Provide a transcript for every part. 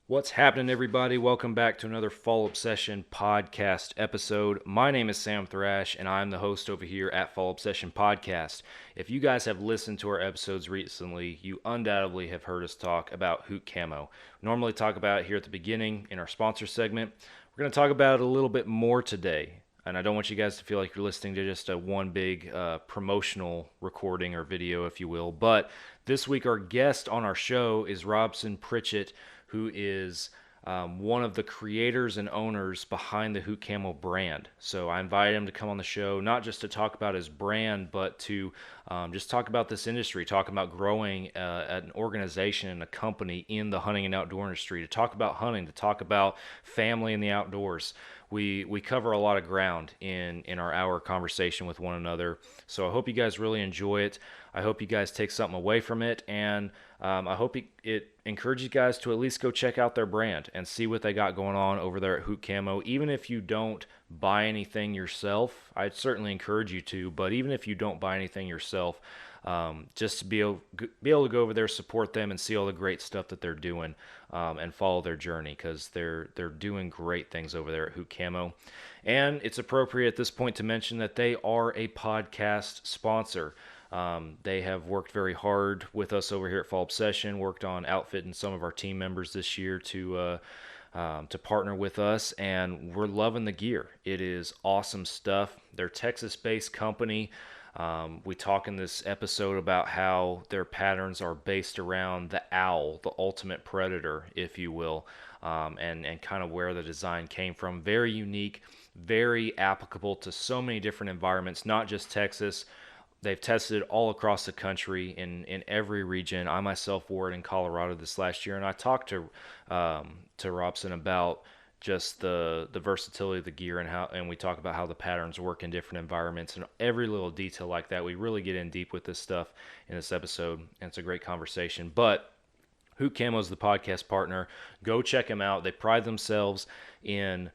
What's happening, everybody? Welcome back to another Fall Obsession podcast episode. My name is Sam Thrash, and I'm the host over here at Fall Obsession Podcast. If you guys have listened to our episodes recently, you undoubtedly have heard us talk about Hoot Camo. We normally talk about it here at the beginning in our sponsor segment. We're going to talk about it a little bit more today, and I don't want you guys to feel like you're listening to just a one big promotional recording or video, if you will. But this week, our guest on our show is Robson Pritchett, who is one of the creators and owners behind the Hoot Camo brand. So I invited him to come on the show, not just to talk about his brand, but to just talk about this industry, talk about growing an organization and a company in the hunting and outdoor industry, to talk about hunting, to talk about family in the outdoors. We cover a lot of ground in our hour conversation with one another. So I hope you guys really enjoy it. I hope you guys take something away from it, and I hope it encourages you guys to at least go check out their brand and see what they got going on over there at Hoot Camo. Even if you don't buy anything yourself, I'd certainly encourage you to, but even if you don't buy anything yourself, just to be able to go over there, support them, and see all the great stuff that they're doing, and follow their journey, because they're doing great things over there at Hoot Camo. And it's appropriate at this point to mention that they are a podcast sponsor. They have worked very hard with us over here at Fall Obsession, worked on outfitting some of our team members this year to partner with us, and we're loving the gear. It is awesome stuff. They're a Texas-based company. We talk in this episode about how their patterns are based around the owl, the ultimate predator, if you will, and kind of where the design came from. Very unique, very applicable to so many different environments, not just Texas. They've tested it all across the country in every region. I myself wore it in Colorado this last year, and I talked to Robson about just the versatility of the gear, and we talk about how the patterns work in different environments and every little detail like that. We really get in deep with this stuff in this episode, and it's a great conversation. But Hoot Camo is the podcast partner. Go check them out. They pride themselves in,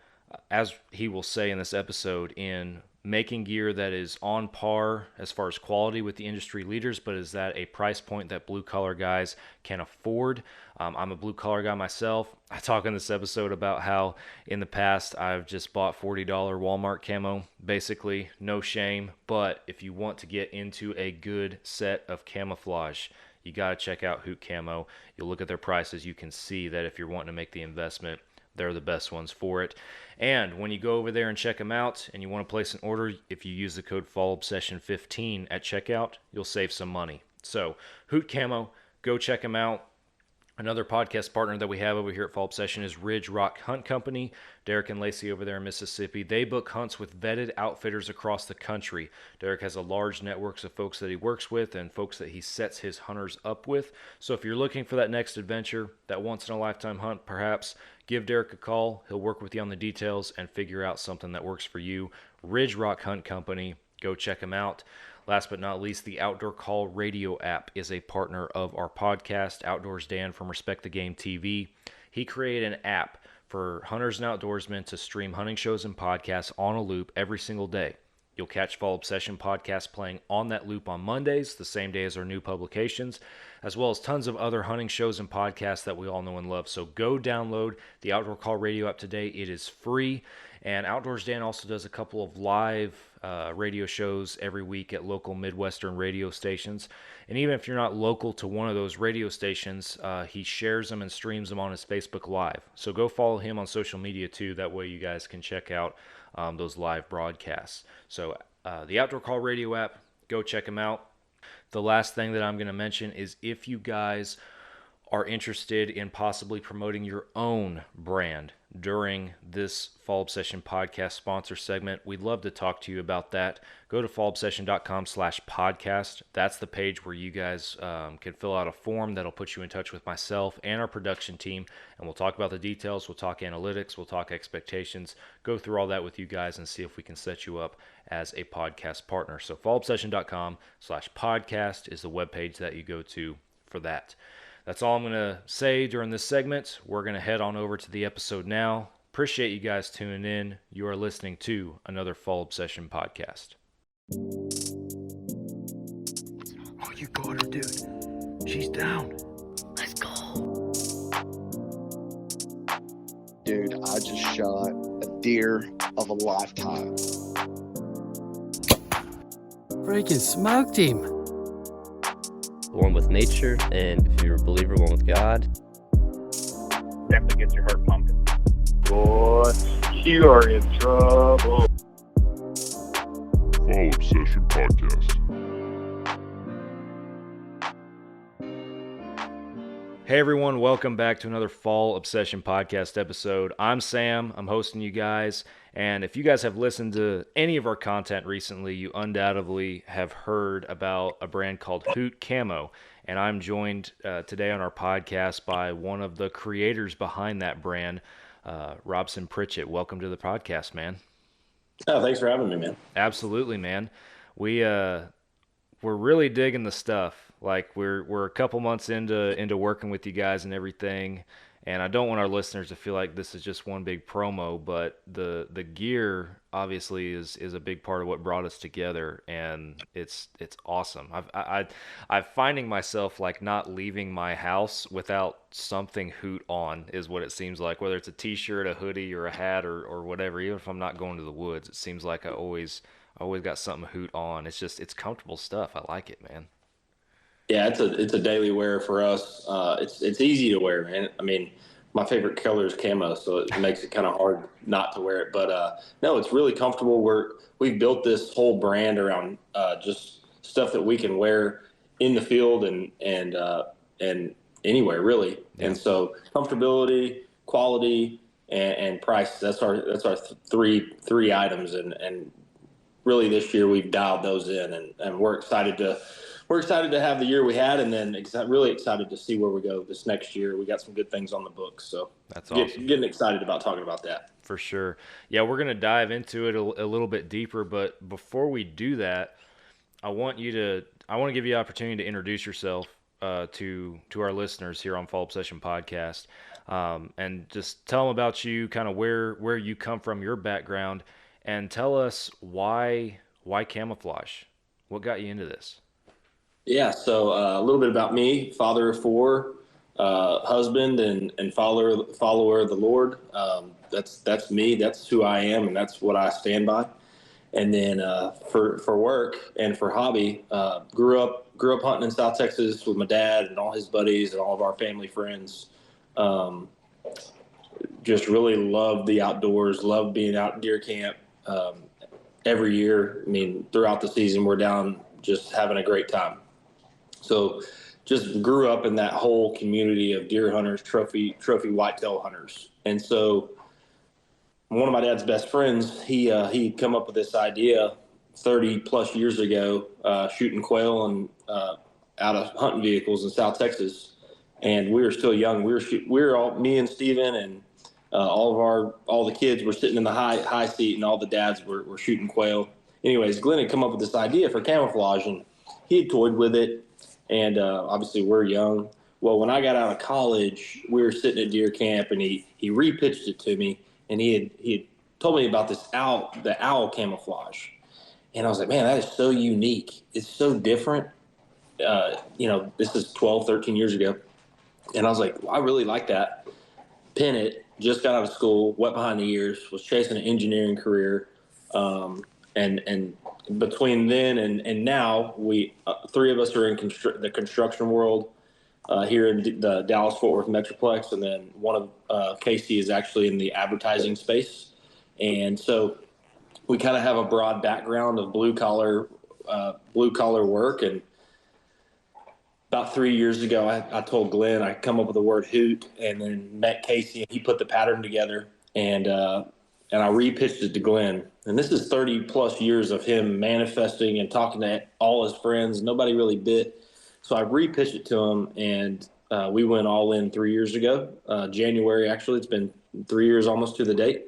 as he will say in this episode, in making gear that is on par as far as quality with the industry leaders, but is at a price point that blue collar guys can afford. I'm a blue collar guy myself. I talk in this episode about how in the past I've just bought $40 Walmart camo, basically, no shame. But if you want to get into a good set of camouflage, you got to check out Hoot Camo. You'll look at their prices. You can see that if you're wanting to make the investment, they're the best ones for it. And when you go over there and check them out and you want to place an order, if you use the code FALLOBSESSION15 at checkout, you'll save some money. So Hoot Camo, go check them out. Another podcast partner that we have over here at Fall Obsession is Ridge Rock Hunt Company. Derek and Lacey over there in Mississippi. They book hunts with vetted outfitters across the country. Derek has a large network of folks that he works with and folks that he sets his hunters up with. So if you're looking for that next adventure, that once-in-a-lifetime hunt perhaps, give Derek a call. He'll work with you on the details and figure out something that works for you. Ridge Rock Hunt Company. Go check him out. Last but not least, the Outdoor Call radio app is a partner of our podcast. Outdoors Dan from Respect the Game TV. He created an app for hunters and outdoorsmen to stream hunting shows and podcasts on a loop every single day. You'll catch Fall Obsession podcast playing on that loop on Mondays, the same day as our new publications, as well as tons of other hunting shows and podcasts that we all know and love. So go download the Outdoor Call radio app today. It is free. And Outdoors Dan also does a couple of live radio shows every week at local Midwestern radio stations. And even if you're not local to one of those radio stations, he shares them and streams them on his Facebook Live. So go follow him on social media too. That way you guys can check out those live broadcasts. So the Outdoor Call radio app, go check him out. The last thing that I'm going to mention is if you guys are interested in possibly promoting your own brand during this Fall Obsession podcast sponsor segment, we'd love to talk to you about that. Go to fallobsession.com/podcast. That's the page where you guys can fill out a form that'll put you in touch with myself and our production team, and we'll talk about the details, we'll talk analytics, we'll talk expectations, go through all that with you guys and see if we can set you up as a podcast partner. So fallobsession.com/podcast is the webpage that you go to for that. That's all I'm going to say during this segment. We're going to head on over to the episode now. Appreciate you guys tuning in. You are listening to another Fall Obsession podcast. Oh, you got her, dude. She's down. Let's go. Dude, I just shot a deer of a lifetime. Freaking smoked him. One with nature, and if you're a believer, one with God. Definitely gets your heart pumping. Boy, you are in trouble. Fall Obsession Podcast. Hey everyone, welcome back to another Fall Obsession Podcast episode. I'm Sam, I'm hosting you guys, and if you guys have listened to any of our content recently, you undoubtedly have heard about a brand called Hoot Camo, and I'm joined today on our podcast by one of the creators behind that brand, Robson Pritchett. Welcome to the podcast, man. Oh, thanks for having me, man. Absolutely, man. We're really digging the stuff. Like we're a couple months into working with you guys and everything, and I don't want our listeners to feel like this is just one big promo, but the gear obviously is a big part of what brought us together, and it's awesome. I'm finding myself like not leaving my house without something Hoot on is what it seems like, whether it's a t-shirt, a hoodie, or a hat or whatever. Even if I'm not going to the woods, it seems like I always got something Hoot on. It's comfortable stuff. I like it, man. Yeah, it's a daily wear for us. It's easy to wear, man. I mean, my favorite color is camo, so it makes it kind of hard not to wear it. But no, it's really comfortable. We've built this whole brand around just stuff that we can wear in the field and anywhere really. Yeah. And so comfortability, quality, and price. That's our three items, and really this year we've dialed those in, and we're excited to have the year we had, and then really excited to see where we go this next year. We got some good things on the books, so that's awesome. Getting excited about talking about that. For sure. Yeah, we're going to dive into it a little bit deeper, but before we do that, I want to give you the opportunity to introduce yourself to our listeners here on Fall Obsession Podcast, and just tell them about you, kind of where you come from, your background, and tell us why camouflage. What got you into this? Yeah, so a little bit about me, father of four, husband and follower of the Lord. That's me. That's who I am, and that's what I stand by. And then for work and for hobby, grew up hunting in South Texas with my dad and all his buddies and all of our family friends. Just really loved the outdoors, loved being out in deer camp every year. I mean, throughout the season, we're down just having a great time. So just grew up in that whole community of deer hunters, trophy whitetail hunters. And so one of my dad's best friends, he'd come up with this idea 30 plus years ago, shooting quail and out of hunting vehicles in South Texas. And we were still young. We were all, me and Steven and all the kids were sitting in the high seat, and all the dads were shooting quail. Anyways, Glenn had come up with this idea for camouflage, and he had toyed with it. And obviously we're young. Well, when I got out of college, we were sitting at deer camp, and he repitched it to me, and he had told me about the owl camouflage. And I was like, man, that is so unique. It's so different. This is 12, 13 years ago. And I was like, well, I really like that. Pin it, just got out of school, wet behind the ears, was chasing an engineering career. And between then and now, we three of us are in the construction world here in the Dallas-Fort Worth Metroplex, and then one of Casey is actually in the advertising space. And so we kind of have a broad background of blue collar work. And about 3 years ago, I told Glenn I'd come up with the word Hoot, and then met Casey, and he put the pattern together, and I repitched it to Glenn. And this is 30 plus years of him manifesting and talking to all his friends. Nobody really bit. So I repitched it to him, and we went all in 3 years ago, January, actually. It's been 3 years almost to the date.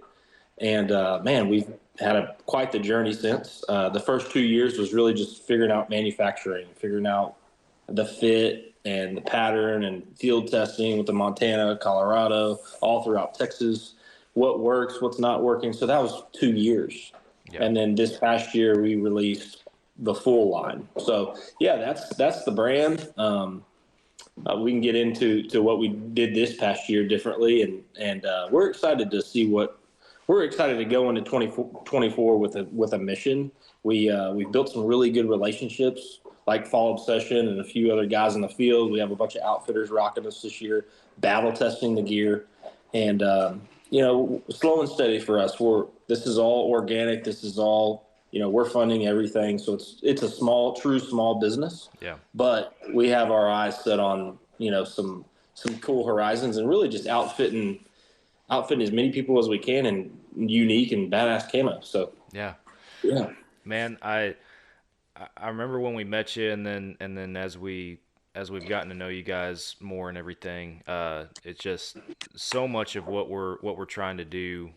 And man, we've had quite the journey since. The first 2 years was really just figuring out manufacturing, figuring out the fit and the pattern and field testing with the Montana, Colorado, all throughout Texas. What works, what's not working. So that was 2 years. Yeah. And then this past year we released the full line. So yeah, that's the brand. we can get into what we did this past year differently, and we're excited to see we're excited to go into 2024 with a mission. We've built some really good relationships, like Fall Obsession and a few other guys in the field. We have a bunch of outfitters rocking us this year, battle testing the gear, and slow and steady for us. This is all organic. This is all, we're funding everything. So it's a true small business. Yeah. But we have our eyes set on, some cool horizons, and really just outfitting as many people as we can in unique and badass camo. So yeah, man, I remember when we met you, and then as we've gotten to know you guys more and everything, it's just so much of what we're trying to do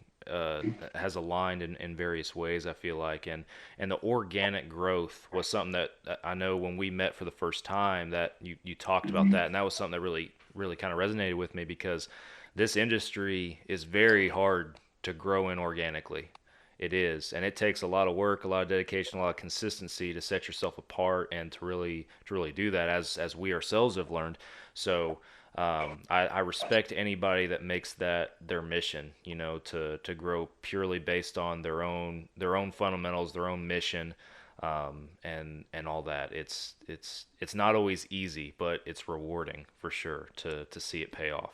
has aligned in various ways, I feel like, and the organic growth was something that I know when we met for the first time that you talked about that, and that was something that really kind of resonated with me, because this industry is very hard to grow in organically. It is, and it takes a lot of work, a lot of dedication, a lot of consistency to set yourself apart and to really do that, as we ourselves have learned. So I respect anybody that makes that their mission, to grow purely based on their own fundamentals, their own mission, and all that. It's not always easy, but it's rewarding for sure to see it pay off.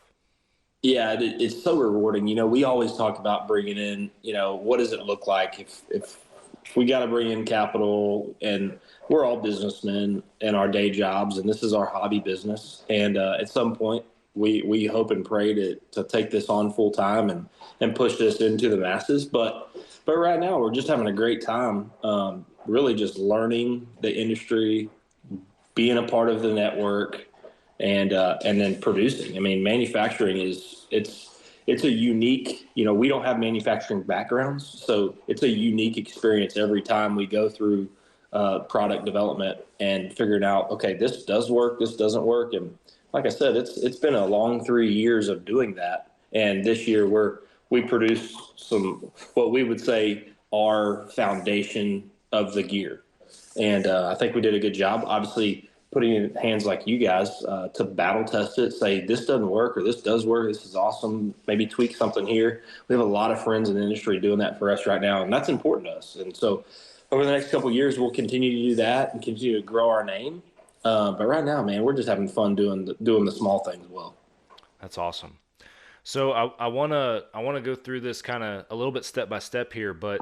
Yeah, it's so rewarding. We always talk about bringing in, what does it look like if we got to bring in capital, and we're all businessmen in our day jobs, and this is our hobby business. And at some point, we hope and pray to take this on full time and push this into the masses. But right now, we're just having a great time, really just learning the industry, being a part of the network, and then producing. I mean, manufacturing it's a unique, we don't have manufacturing backgrounds, so it's a unique experience every time we go through product development and figuring out, okay, this does work, this doesn't work. And like I said, it's been a long 3 years of doing that. And this year we produce some, what we would say, our foundation of the gear. And I think we did a good job. Obviously, putting it in hands like you guys to battle test it, say this doesn't work or this does work, this is awesome, maybe tweak something here. We have a lot of friends in the industry doing that for us right now, and that's important to us. And so over the next couple of years, we'll continue to do that and continue to grow our name. But right now, man, we're just having fun doing the small things well. That's awesome. So I wanna go through this kind of a little bit step by step here, but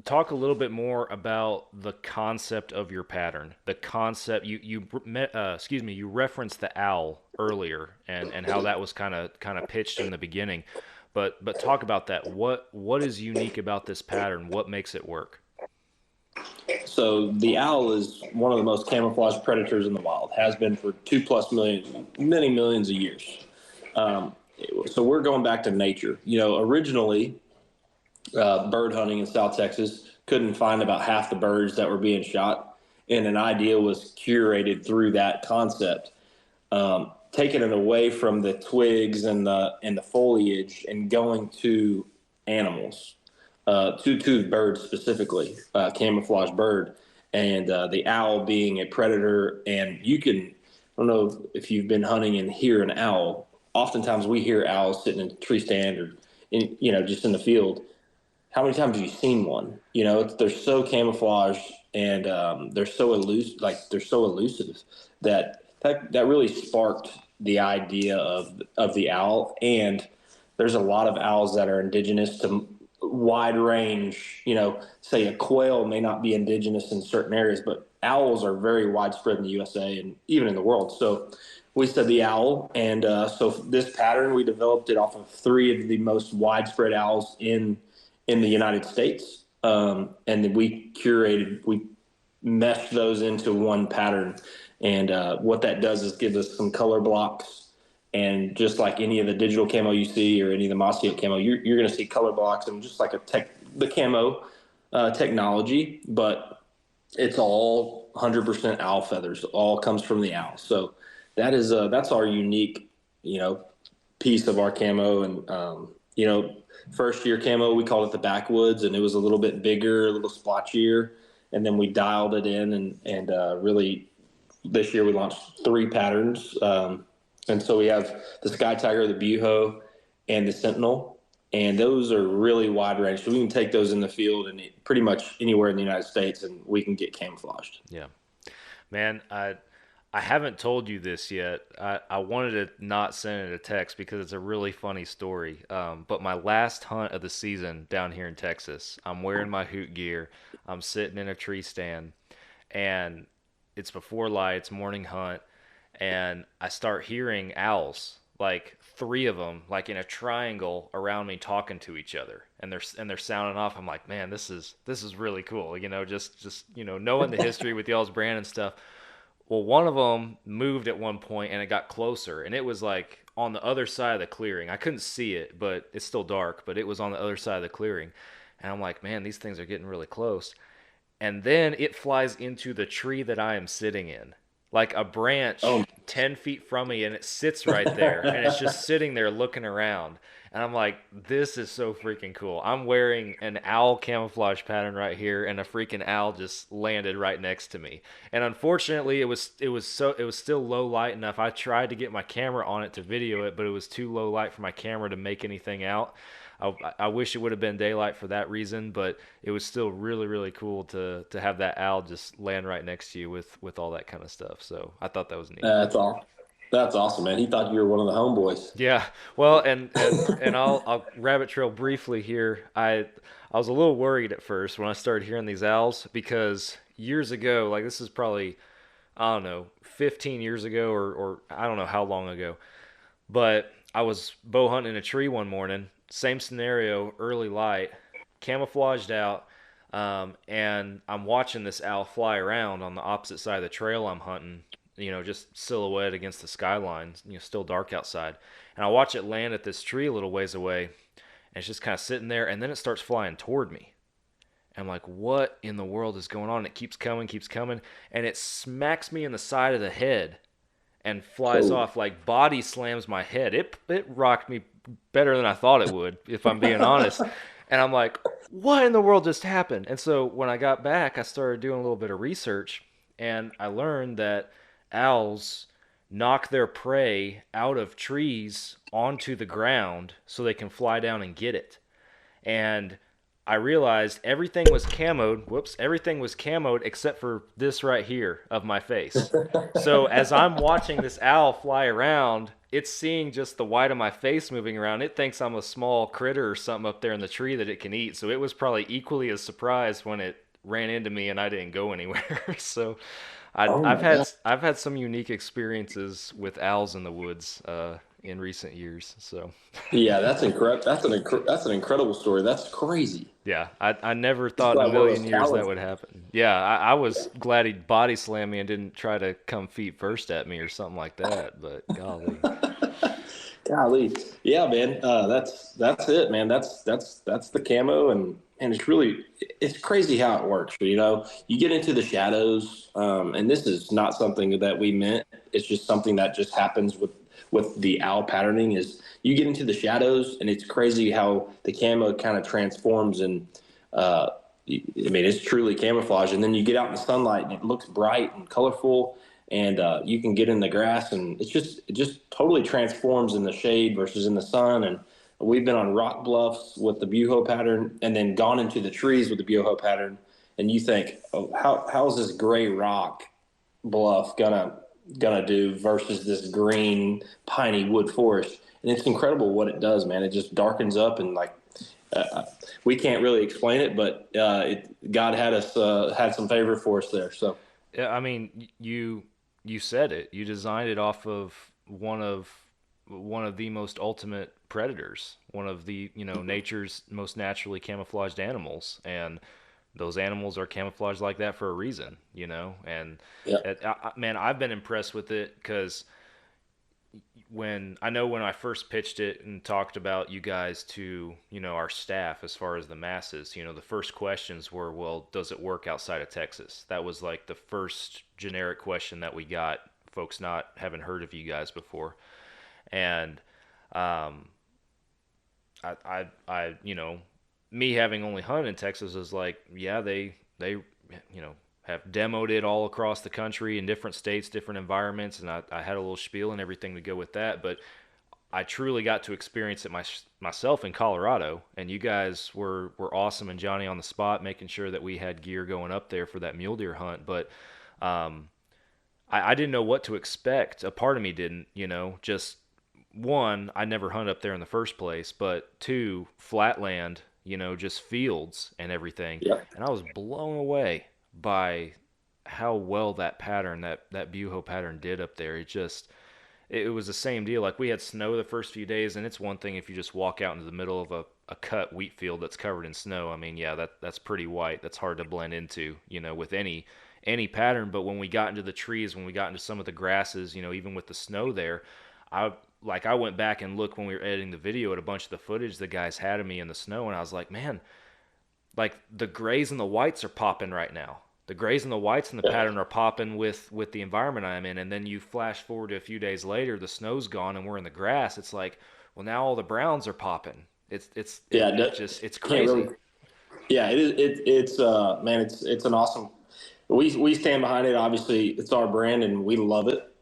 talk a little bit more about the concept of your pattern. The concept you referenced the owl earlier and how that was kind of pitched in the beginning, but talk about that. What is unique about this pattern? What makes it work? So the owl is one of the most camouflaged predators in the wild. Has been for 2+ million, many millions of years. So we're going back to nature. Originally, bird hunting in South Texas couldn't find about half the birds that were being shot, and an idea was curated through that concept, taking it away from the twigs and the foliage and going to animals, to birds specifically, camouflage bird, and the owl being a predator. And I don't know if you've been hunting and hear an owl. Oftentimes we hear owls sitting in a tree stand or just in the field. How many times have you seen one? They're so camouflaged and they're so elusive that really sparked the idea of the owl. And there's a lot of owls that are indigenous to wide range. Say a quail may not be indigenous in certain areas, but owls are very widespread in the USA and even in the world. So we said the owl, and so this pattern, we developed it off of 3 of the most widespread owls in the United States, and then we meshed those into one pattern. And what that does is give us some color blocks, and just like any of the digital camo you see or any of the Mossy camo, you're going to see color blocks, and just like the camo technology, but it's all 100% owl feathers. All comes from the owl. So that's our unique, piece of our camo. And first year camo, we called it the backwoods, and it was a little bit bigger, a little splotchier, and then we dialed it in and really this year we launched 3 patterns. And so we have the Sky Tiger, the Buho, and the Sentinel. And those are really wide range. So we can take those in the field and pretty much anywhere in the United States, and we can get camouflaged. Yeah. Man, I haven't told you this yet. I wanted to not send it a text because it's a really funny story. But my last hunt of the season down here in Texas, I'm wearing my Hoot gear. I'm sitting in a tree stand, and it's before lights, morning hunt, and I start hearing owls, like 3 of them, like in a triangle around me, talking to each other, and they're sounding off. I'm like, man, this is really cool. Just knowing the history with y'all's brand and stuff. Well, one of them moved at one point and it got closer, and it was like on the other side of the clearing. I couldn't see it, but it's still dark, but it was on the other side of the clearing. And I'm like, man, these things are getting really close. And then it flies into the tree that I am sitting in, like a branch 10 feet from me, and it sits right there, and it's just sitting there looking around. And I'm like, this is so freaking cool. I'm wearing an owl camouflage pattern right here, and a freaking owl just landed right next to me. And unfortunately, it was still low light enough. I tried to get my camera on it to video it, but it was too low light for my camera to make anything out. I wish it would have been daylight for that reason, but it was still really, really cool to have that owl just land right next to you with all that kind of stuff. So I thought that was neat. That's awesome, man. He thought you were one of the homeboys. Yeah. Well, and I'll rabbit trail briefly here. I was a little worried at first when I started hearing these owls, because years ago, like this is probably, I don't know, 15 years ago, or I don't know how long ago, but I was bow hunting in a tree one morning. Same scenario, early light, camouflaged out, and I'm watching this owl fly around on the opposite side of the trail I'm hunting, just silhouette against the skyline, still dark outside. And I watch it land at this tree a little ways away, and it's just kind of sitting there, and then it starts flying toward me. And I'm like, what in the world is going on? And it keeps coming, and it smacks me in the side of the head and flies off, like body slams my head. It rocked me better than I thought it would, if I'm being honest. And I'm like, what in the world just happened? And so when I got back, I started doing a little bit of research, and I learned that owls knock their prey out of trees onto the ground so they can fly down and get it. And I realized everything was camoed. Everything was camoed except for this right here of my face. So as I'm watching this owl fly around, it's seeing just the white of my face moving around. It thinks I'm a small critter or something up there in the tree that it can eat. So it was probably equally as surprised when it ran into me and I didn't go anywhere. So I've had some unique experiences with owls in the woods in recent years. So yeah, that's incredible. That's an incredible story. That's crazy. Yeah, I never thought in a million years that would happen. Yeah, I was glad he body slammed me and didn't try to come feet first at me or something like that. But golly, yeah, man, that's it, man. That's the camo, and it's crazy how it works. You get into the shadows, and this is not something that we meant. It's just something that just happens with the owl patterning. Is you get into the shadows, and it's crazy how the camo kind of transforms, and it's truly camouflage. And then you get out in the sunlight, and it looks bright and colorful, and you can get in the grass, and it just totally transforms in the shade versus in the sun. And we've been on rock bluffs with the Buho pattern, and then gone into the trees with the Buho pattern, and you think, oh, how is this gray rock bluff gonna do versus this green piney wood forest? And it's incredible what it does, man. It just darkens up, and we can't really explain it, but God had some favor for us there. So yeah, I mean, you said it. You designed it off of one of the most ultimate predators, one of the nature's most naturally camouflaged animals, and those animals are camouflaged like that for a reason, And man, I've been impressed with it, because when I first pitched it and talked about you guys to our staff as far as the masses, the first questions were, well, does it work outside of Texas? That was like the first generic question that we got, folks not having heard of you guys before. And me having only hunted in Texas is like, yeah, they have demoed it all across the country in different states, different environments, and I had a little spiel and everything to go with that. But I truly got to experience it myself in Colorado, and you guys were awesome and Johnny on the spot, making sure that we had gear going up there for that mule deer hunt. But I didn't know what to expect. A part of me didn't, just one, I never hunted up there in the first place, but two, flatland, just fields and everything. Yeah. And I was blown away by how well that pattern, that buho pattern did up there. It was the same deal. Like, we had snow the first few days, and it's one thing if you just walk out into the middle of a cut wheat field that's covered in snow. I mean, yeah, that's pretty white. That's hard to blend into, with any pattern. But when we got into the trees, when we got into some of the grasses, even with the snow there, I went back and looked when we were editing the video at a bunch of the footage the guys had of me in the snow, and I was like, man, like the grays and the whites are popping right now. The grays and the whites in the pattern are popping with the environment I'm in. And then you flash forward to a few days later, the snow's gone and we're in the grass. It's like, well, now all the browns are popping. It's crazy. Really, yeah, it is. It's man, it's an awesome. We stand behind it. Obviously, it's our brand and we love it.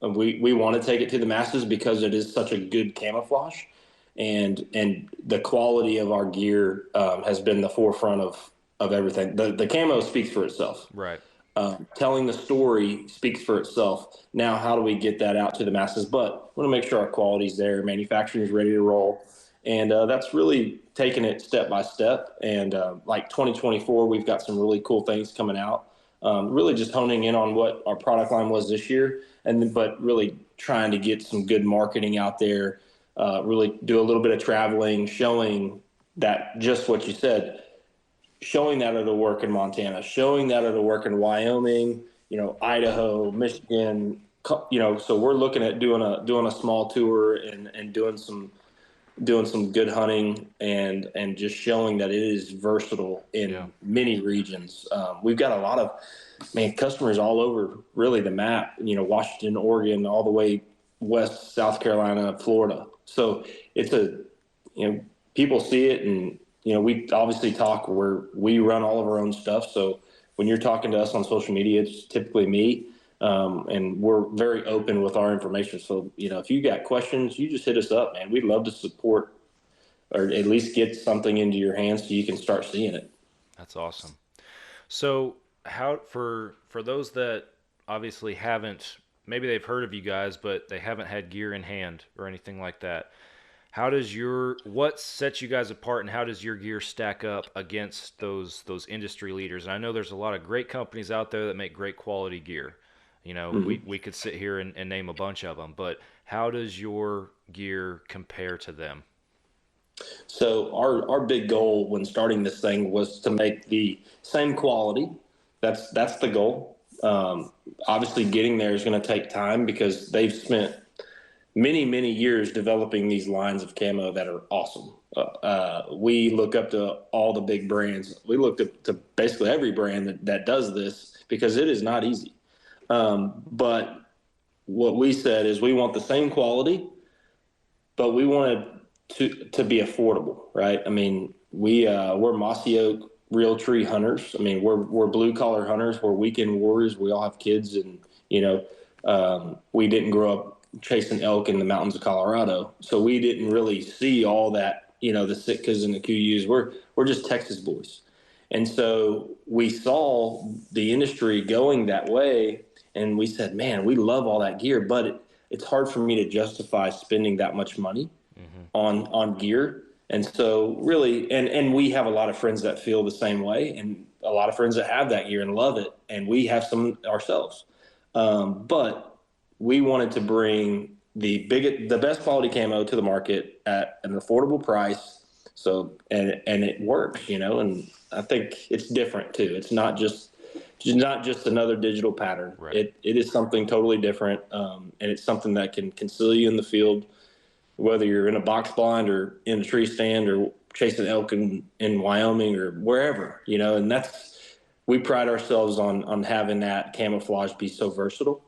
We want to take it to the masses because it is such a good camouflage, and the quality of our gear has been the forefront of everything. The camo speaks for itself. Right. Telling the story speaks for itself. Now, how do we get that out to the masses? But we want to make sure our quality's there, manufacturing is ready to roll. And that's really taking it step by step. And like 2024, we've got some really cool things coming out. Really just honing in on what our product line was this year, but really trying to get some good marketing out there, really do a little bit of traveling, showing that just what you said, showing that it'll work in Montana, showing that it'll work in Wyoming, Idaho, Michigan, so we're looking at doing a small tour and doing some good hunting and just showing that it is versatile in many regions. We've got a lot of customers all over really the map, Washington, Oregon, all the way west, South Carolina, Florida. So it's people see it, and we obviously talk where we run all of our own stuff. So when you're talking to us on social media, it's typically me. And we're very open with our information. So, if you got questions, you just hit us up, man. We'd love to support or at least get something into your hands so you can start seeing it. That's awesome. So how, for those that obviously haven't, maybe they've heard of you guys, but they haven't had gear in hand or anything like that, what sets you guys apart, and how does your gear stack up against those industry leaders? And I know there's a lot of great companies out there that make great quality gear. We could sit here and name a bunch of them, but how does your gear compare to them? So our big goal when starting this thing was to make the same quality. That's the goal. Obviously getting there is going to take time because they've spent many, many years developing these lines of camo that are awesome. We look up to all the big brands. We look up to basically every brand that does this because it is not easy. But what we said is we want the same quality, but we wanted to be affordable, right? I mean, we're mossy oak real tree hunters. I mean, we're blue collar hunters. We're weekend warriors. We all have kids, and we didn't grow up chasing elk in the mountains of Colorado, so we didn't really see all that. The Sitkas and the QUs. We're just Texas boys, and so we saw the industry going that way. And we said, man, we love all that gear, but it's hard for me to justify spending that much money on gear. And so really, and we have a lot of friends that feel the same way, and a lot of friends that have that gear and love it. And we have some ourselves. But we wanted to bring the best quality camo to the market at an affordable price. So, and it works, and I think it's different too. It's not just another digital pattern. Right. It is something totally different, and it's something that can conceal you in the field, whether you're in a box blind or in a tree stand or chasing elk in Wyoming or wherever, and we pride ourselves on having that camouflage be so versatile,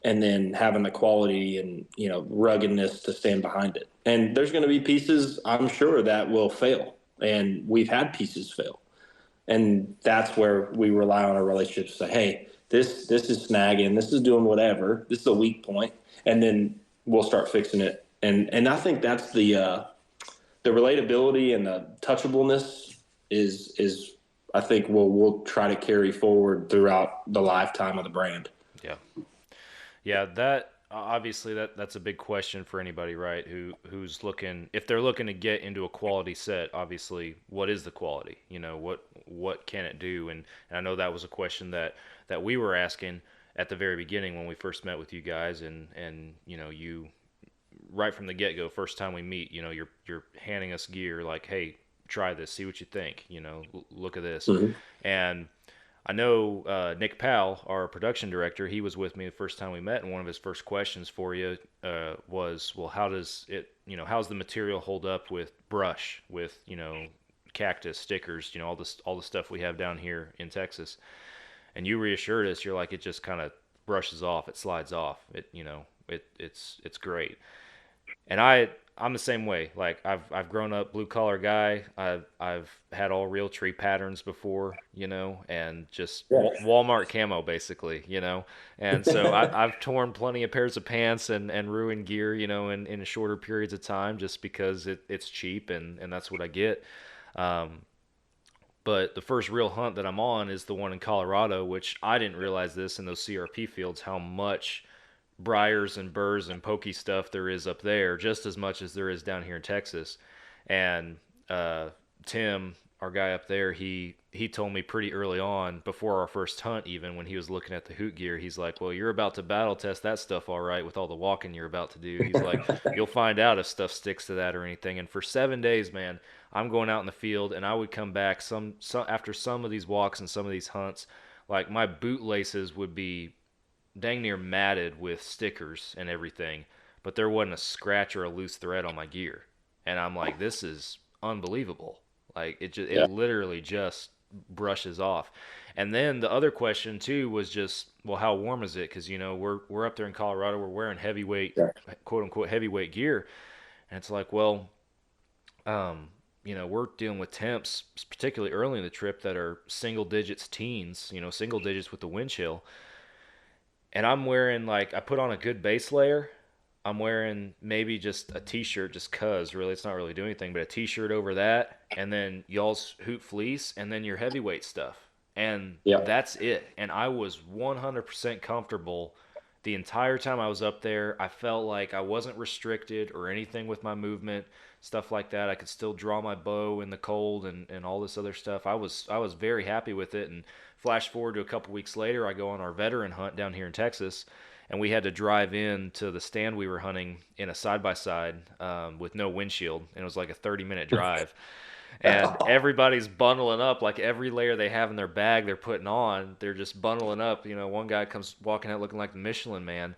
and then having the quality and ruggedness to stand behind it. And there's going to be pieces, I'm sure, that will fail, and we've had pieces fail. And that's where we rely on our relationship to say, hey, this is snagging, this is doing whatever, this is a weak point, and then we'll start fixing it. And I think that's the relatability and the touchableness is I think we'll try to carry forward throughout the lifetime of the brand. Yeah. Yeah, that obviously that's a big question for anybody, right? Who's looking, if they're looking to get into a quality set, obviously, what is the quality? You know, what can it do? And I know that was a question that we were asking at the very beginning when we first met with you guys, and you know, you right from the get-go, first time we meet, you know, you're handing us gear like, hey, try this, see what you think, you know, look at this. Mm-hmm. And I know Nick Powell, our production director, he was with me the first time we met, and one of his first questions for you was, well, how's the material hold up with brush, with, you know, cactus, stickers, you know, all the stuff we have down here in Texas. And you reassured us, you're like, it just kind of brushes off, it slides off, it's great. And I'm the same way. Like I've grown up blue collar guy. I've had all real tree patterns before, you know, and just Walmart camo basically, you know. And so I've torn plenty of pairs of pants and ruined gear, you know, in shorter periods of time just because it's cheap and that's what I get. But the first real hunt that I'm on is the one in Colorado, which I didn't realize this in those CRP fields, how much briars and burrs and pokey stuff there is up there, just as much as there is down here in Texas. And Tim, our guy up there, he told me pretty early on, before our first hunt even, when he was looking at the Hoot gear, he's like, well, you're about to battle test that stuff all right with all the walking you're about to do. He's like, you'll find out if stuff sticks to that or anything. And for 7 days, man, I'm going out in the field, and I would come back some after some of these walks and some of these hunts, like my boot laces would be dang near matted with stickers and everything, but there wasn't a scratch or a loose thread on my gear. And I'm like, this is unbelievable. Like it literally just brushes off. And then the other question too was just, well, how warm is it? Cause you know, we're up there in Colorado, we're wearing heavyweight, quote unquote, heavyweight gear. And it's like, well, you know, we're dealing with temps, particularly early in the trip, that are single digits teens, you know, single digits with the wind chill. And I'm wearing, like, I put on a good base layer. I'm wearing maybe just a t-shirt, just cuz really it's not really doing anything, but a t-shirt over that, and then y'all's Hoot fleece, and then your heavyweight stuff. And that's it. And I was 100% comfortable the entire time I was up there. I felt like I wasn't restricted or anything with my movement, stuff like that. I could still draw my bow in the cold and all this other stuff. I was very happy with it. And flash forward to a couple weeks later, I go on our veteran hunt down here in Texas, and we had to drive in to the stand we were hunting in a side-by-side with no windshield, and it was like a 30-minute drive. And everybody's bundling up, like every layer they have in their bag they're putting on, they're just bundling up. You know, one guy comes walking out looking like the Michelin Man,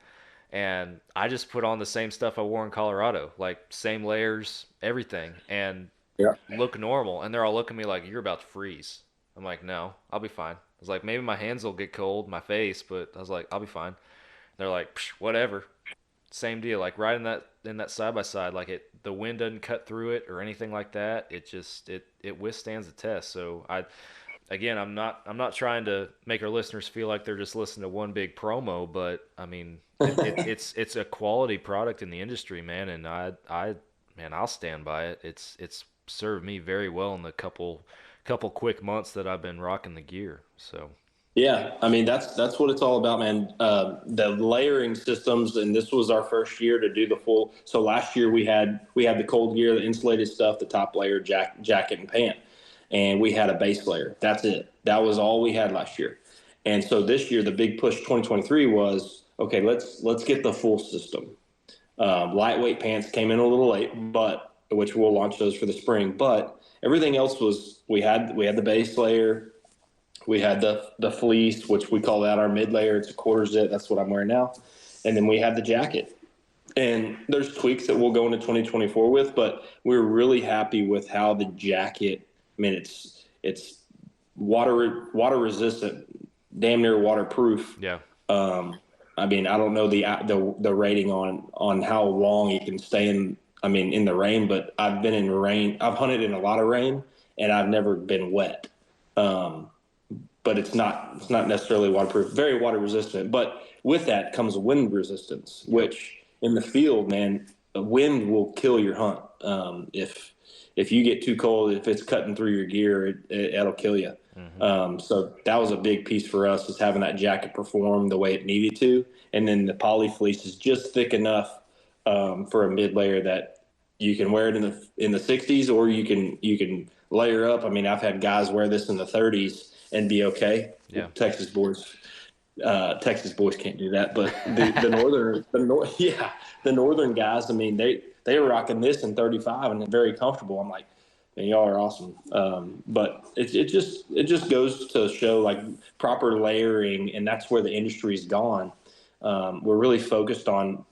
and I just put on the same stuff I wore in Colorado, like same layers, everything, and look normal. And they're all looking at me like, you're about to freeze. I'm like, no, I'll be fine. I was like, maybe my hands will get cold, my face, but I was like, I'll be fine. They're like, whatever. Same deal. Like right in that side by side, like the wind doesn't cut through it or anything like that. It just it withstands the test. So I'm not trying to make our listeners feel like they're just listening to one big promo, but I mean it's a quality product in the industry, man, and I'll stand by it. It's served me very well in the couple quick months that I've been rocking the gear. So yeah, I mean that's what it's all about, man. The layering systems, and this was our first year to do the full. So last year we had the cold gear, the insulated stuff, the top layer, jacket and pant, and we had a base layer. That's it. That was all we had last year. And so this year the big push 2023 was, okay, let's get the full system. Lightweight pants came in a little late, but which we'll launch those for the spring. But everything else was we had the base layer. We had the fleece, which we call that our mid layer. It's a quarter zip. That's what I'm wearing now. And then we had the jacket. And there's tweaks that we'll go into 2024 with, but we're really happy with how the jacket, I mean, it's water resistant, damn near waterproof. Yeah. I mean, I don't know the rating on how long it can stay in the rain, but I've been in rain. I've hunted in a lot of rain, and I've never been wet. but it's not necessarily waterproof. Very water resistant, but with that comes wind resistance, which in the field, man, the wind will kill your hunt. If you get too cold, if it's cutting through your gear, it'll kill you. So that was a big piece for us, is having that jacket perform the way it needed to, and then the poly fleece is just thick enough for a mid layer that you can wear it in the 60s, or you can layer up. I mean, I've had guys wear this in the 30s and be okay. Yeah. Texas boys can't do that, but the northern guys, I mean, they were rocking this in 35 and very comfortable. I'm like, man, y'all are awesome. But it just goes to show, like, proper layering, and that's where the industry's gone. We're really focused on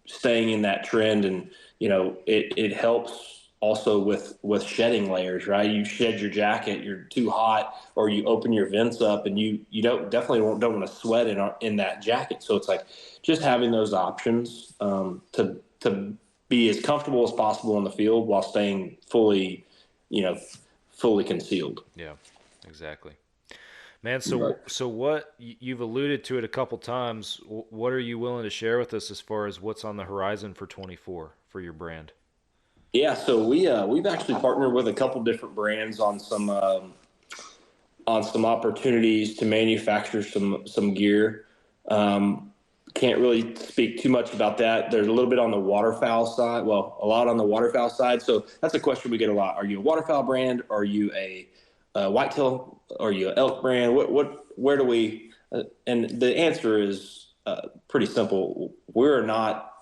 staying in that trend, and it helps also with shedding layers, right? You shed your jacket, you're too hot, or you open your vents up, and you don't want to sweat in that jacket. So it's like just having those options to be as comfortable as possible in the field while staying fully concealed. Yeah, exactly. Man, so what, you've alluded to it a couple times. What are you willing to share with us as far as what's on the horizon for 24 for your brand? Yeah, so we've actually partnered with a couple different brands on some opportunities to manufacture some gear. Can't really speak too much about that. There's a little bit on the waterfowl side. Well, a lot on the waterfowl side. So that's a question we get a lot. Are you a waterfowl brand? Are you a whitetail? Are you an elk brand? Where do we? And the answer is pretty simple. We're not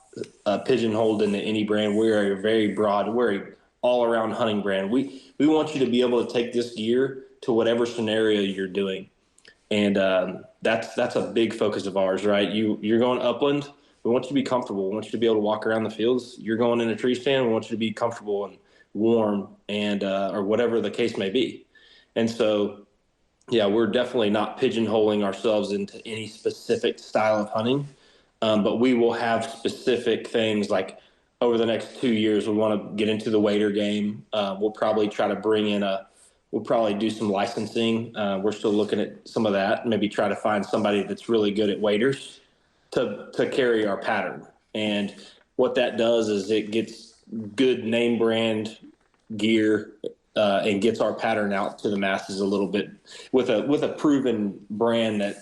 pigeonholed into any brand. We are a very broad, we're all-around hunting brand. We want you to be able to take this gear to whatever scenario you're doing, and that's a big focus of ours, right? You're going upland. We want you to be comfortable. We want you to be able to walk around the fields. You're going in a tree stand. We want you to be comfortable and warm, and or whatever the case may be. And so, yeah, we're definitely not pigeonholing ourselves into any specific style of hunting. But we will have specific things, like over the next 2 years, we want to get into the wader game. We'll probably try to we'll probably do some licensing. We're still looking at some of that. Maybe try to find somebody that's really good at waders to carry our pattern. And what that does is it gets good name brand gear and gets our pattern out to the masses a little bit with a proven brand that,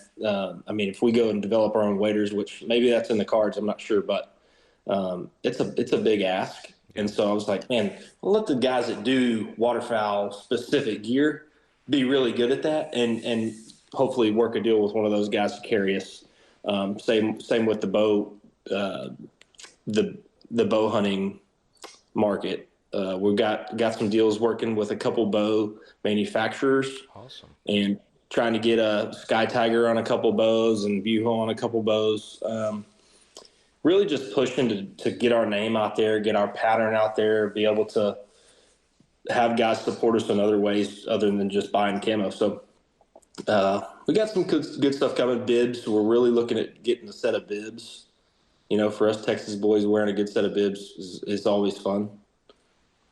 I mean, if we go and develop our own waders, which maybe that's in the cards, I'm not sure, but it's a big ask. And so I was like, man, we'll let the guys that do waterfowl specific gear be really good at that, and hopefully work a deal with one of those guys to carry us. Same with the bow, the bow hunting market. We've got some deals working with a couple bow manufacturers. Awesome. And trying to get a Sky Tiger on a couple bows and Buho on a couple bows. Really just pushing to get our name out there, get our pattern out there, be able to have guys support us in other ways other than just buying camo. So we got some good stuff coming. Bibs, we're really looking at getting a set of bibs. For us Texas boys, wearing a good set of bibs is always fun.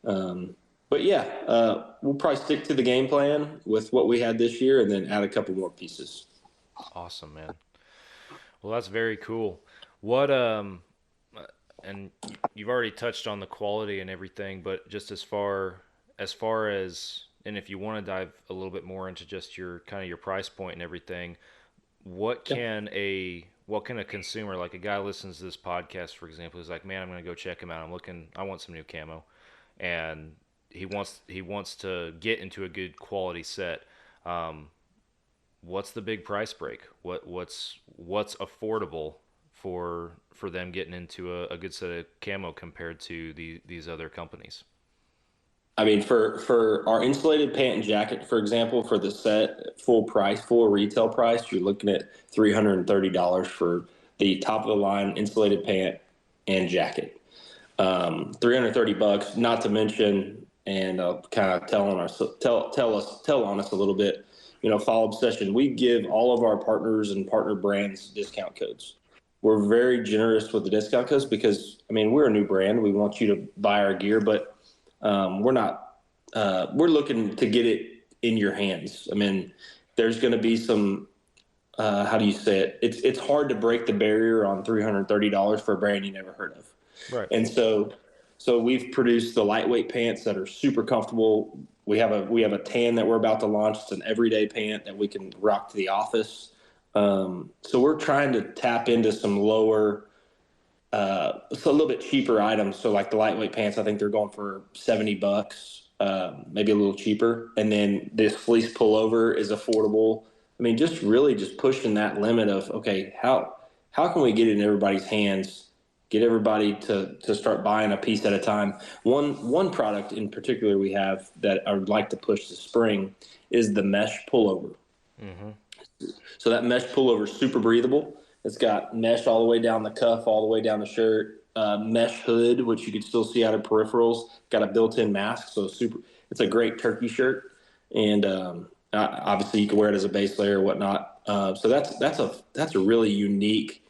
But yeah, we'll probably stick to the game plan with what we had this year and then add a couple more pieces. Awesome, man. Well, that's very cool. What, and you've already touched on the quality and everything, but just as far as, and if you want to dive a little bit more into just your price point and everything, what can a consumer, like a guy listens to this podcast, for example, is like, man, I'm going to go check him out. I want some new camo. And he wants to get into a good quality set. What's the big price break? What's affordable for them getting into a good set of camo compared to these other companies? I mean, for our insulated pant and jacket, for example, for the set full retail price, you're looking at $330 for the top of the line insulated pant and jacket. $330, not to mention, and kind of tell on us a little bit, Fall Obsession, we give all of our partners and partner brands discount codes. We're very generous with the discount codes because, I mean, we're a new brand. We want you to buy our gear, but we're not, we're looking to get it in your hands. I mean, there's going to be some, how do you say it? It's hard to break the barrier on $330 for a brand you never heard of. Right. And so we've produced the lightweight pants that are super comfortable. We have a tan that we're about to launch. It's an everyday pant that we can rock to the office. So we're trying to tap into some lower, it's a little bit cheaper items. So like the lightweight pants, I think they're going for $70, maybe a little cheaper. And then this fleece pullover is affordable. I mean, just really just pushing that limit of, okay, how can we get it in everybody's hands, get everybody to start buying a piece at a time. One product in particular we have that I would like to push this spring is the mesh pullover. Mm-hmm. So that mesh pullover is super breathable. It's got mesh all the way down the cuff, all the way down the shirt, mesh hood, which you can still see out of peripherals. Got a built-in mask, so it's a great turkey shirt. And obviously you can wear it as a base layer or whatnot. So that's a really unique,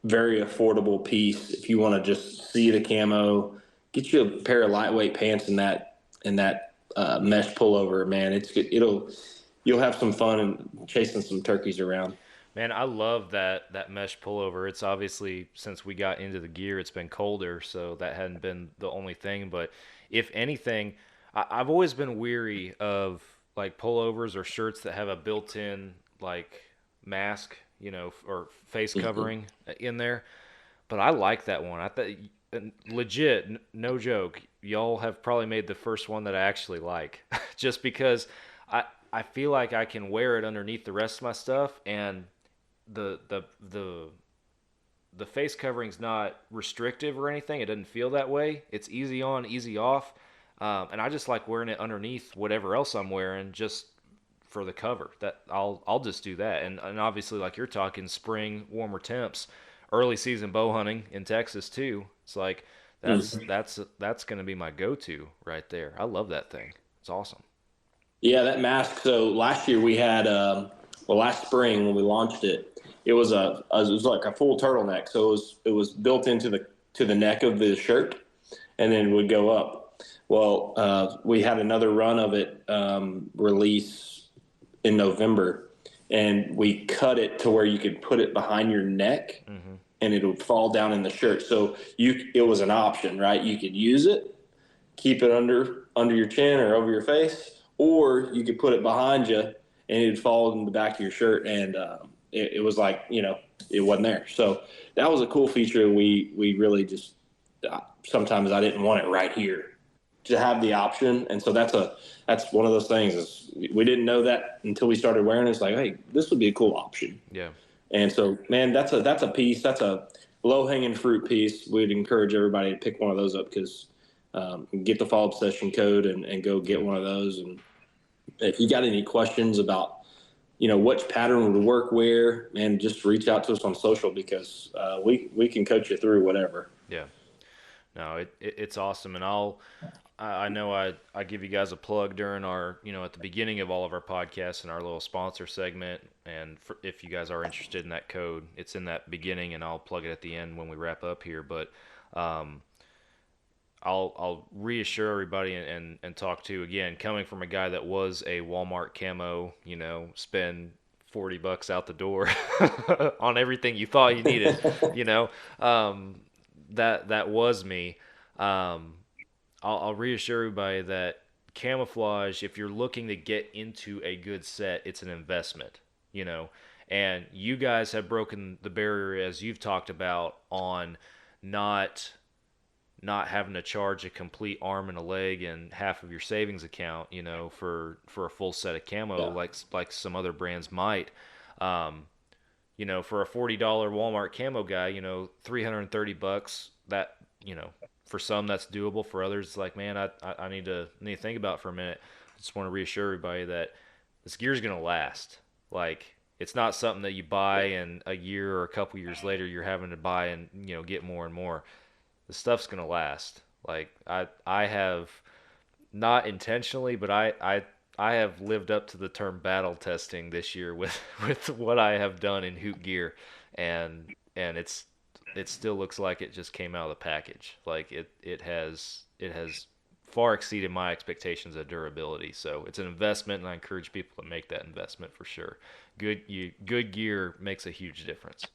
very affordable piece. If you want to just see the camo, get you a pair of lightweight pants in that mesh pullover, man. You'll have some fun and chasing some turkeys around. Man, I love that mesh pullover. It's obviously, since we got into the gear, it's been colder, so that hadn't been the only thing. But if anything, I've always been weary of like pullovers or shirts that have a built-in like mask, or face covering in there. But I like that one. I thought, legit, no joke, y'all have probably made the first one that I actually like, just because I feel like I can wear it underneath the rest of my stuff, and the face covering's not restrictive or anything. It doesn't feel that way. It's easy on, easy off, and I just like wearing it underneath whatever else I'm wearing, just for the cover. That I'll just do that. And obviously, like you're talking, spring, warmer temps, early season bow hunting in Texas too. It's like that's going to be my go-to right there. I love that thing. It's awesome. Yeah, that mask. So last year we had, last spring when we launched it, it was like a full turtleneck. So it was built into the neck of the shirt, and then would go up. Well, we had another run of it release in November, and we cut it to where you could put it behind your neck, mm-hmm. and it would fall down in the shirt. So it was an option, right? You could use it, keep it under your chin or over your face, or you could put it behind you and it'd fall in the back of your shirt. And it was like, it wasn't there. So that was a cool feature. We really just, sometimes I didn't want it right here, to have the option. And so that's one of those things is we didn't know that until we started wearing it. It's like, hey, this would be a cool option. Yeah. And so, man, that's a piece. That's a low-hanging fruit piece. We'd encourage everybody to pick one of those up, because get the Fall Obsession code and go get one of those. And if you got any questions about, which pattern would work where, man, just reach out to us on social, because we can coach you through whatever. Yeah. No, it's awesome. And I know I give you guys a plug during our, at the beginning of all of our podcasts and our little sponsor segment. And if you guys are interested in that code, it's in that beginning, and I'll plug it at the end when we wrap up here. But I'll reassure everybody and talk to, again, coming from a guy that was a Walmart camo, spend $40 out the door on everything you thought you needed, that was me. I'll reassure everybody that camouflage, if you're looking to get into a good set, it's an investment, and you guys have broken the barrier, as you've talked about, on not having to charge a complete arm and a leg and half of your savings account, for a full set of camo, like some other brands might. For a $40 Walmart camo guy, $330, that, for some that's doable. For others, it's like, man, I need to think about it for a minute. I just want to reassure everybody that this gear's going to last. Like, it's not something that you buy and a year or a couple years later you're having to buy and, get more and more. The stuff's going to last. Like, I have, not intentionally, but I have lived up to the term battle testing this year with what I have done in Hoot gear, and it still looks like it just came out of the package. Like, it has far exceeded my expectations of durability. So it's an investment, and I encourage people to make that investment for sure. Good gear makes a huge difference.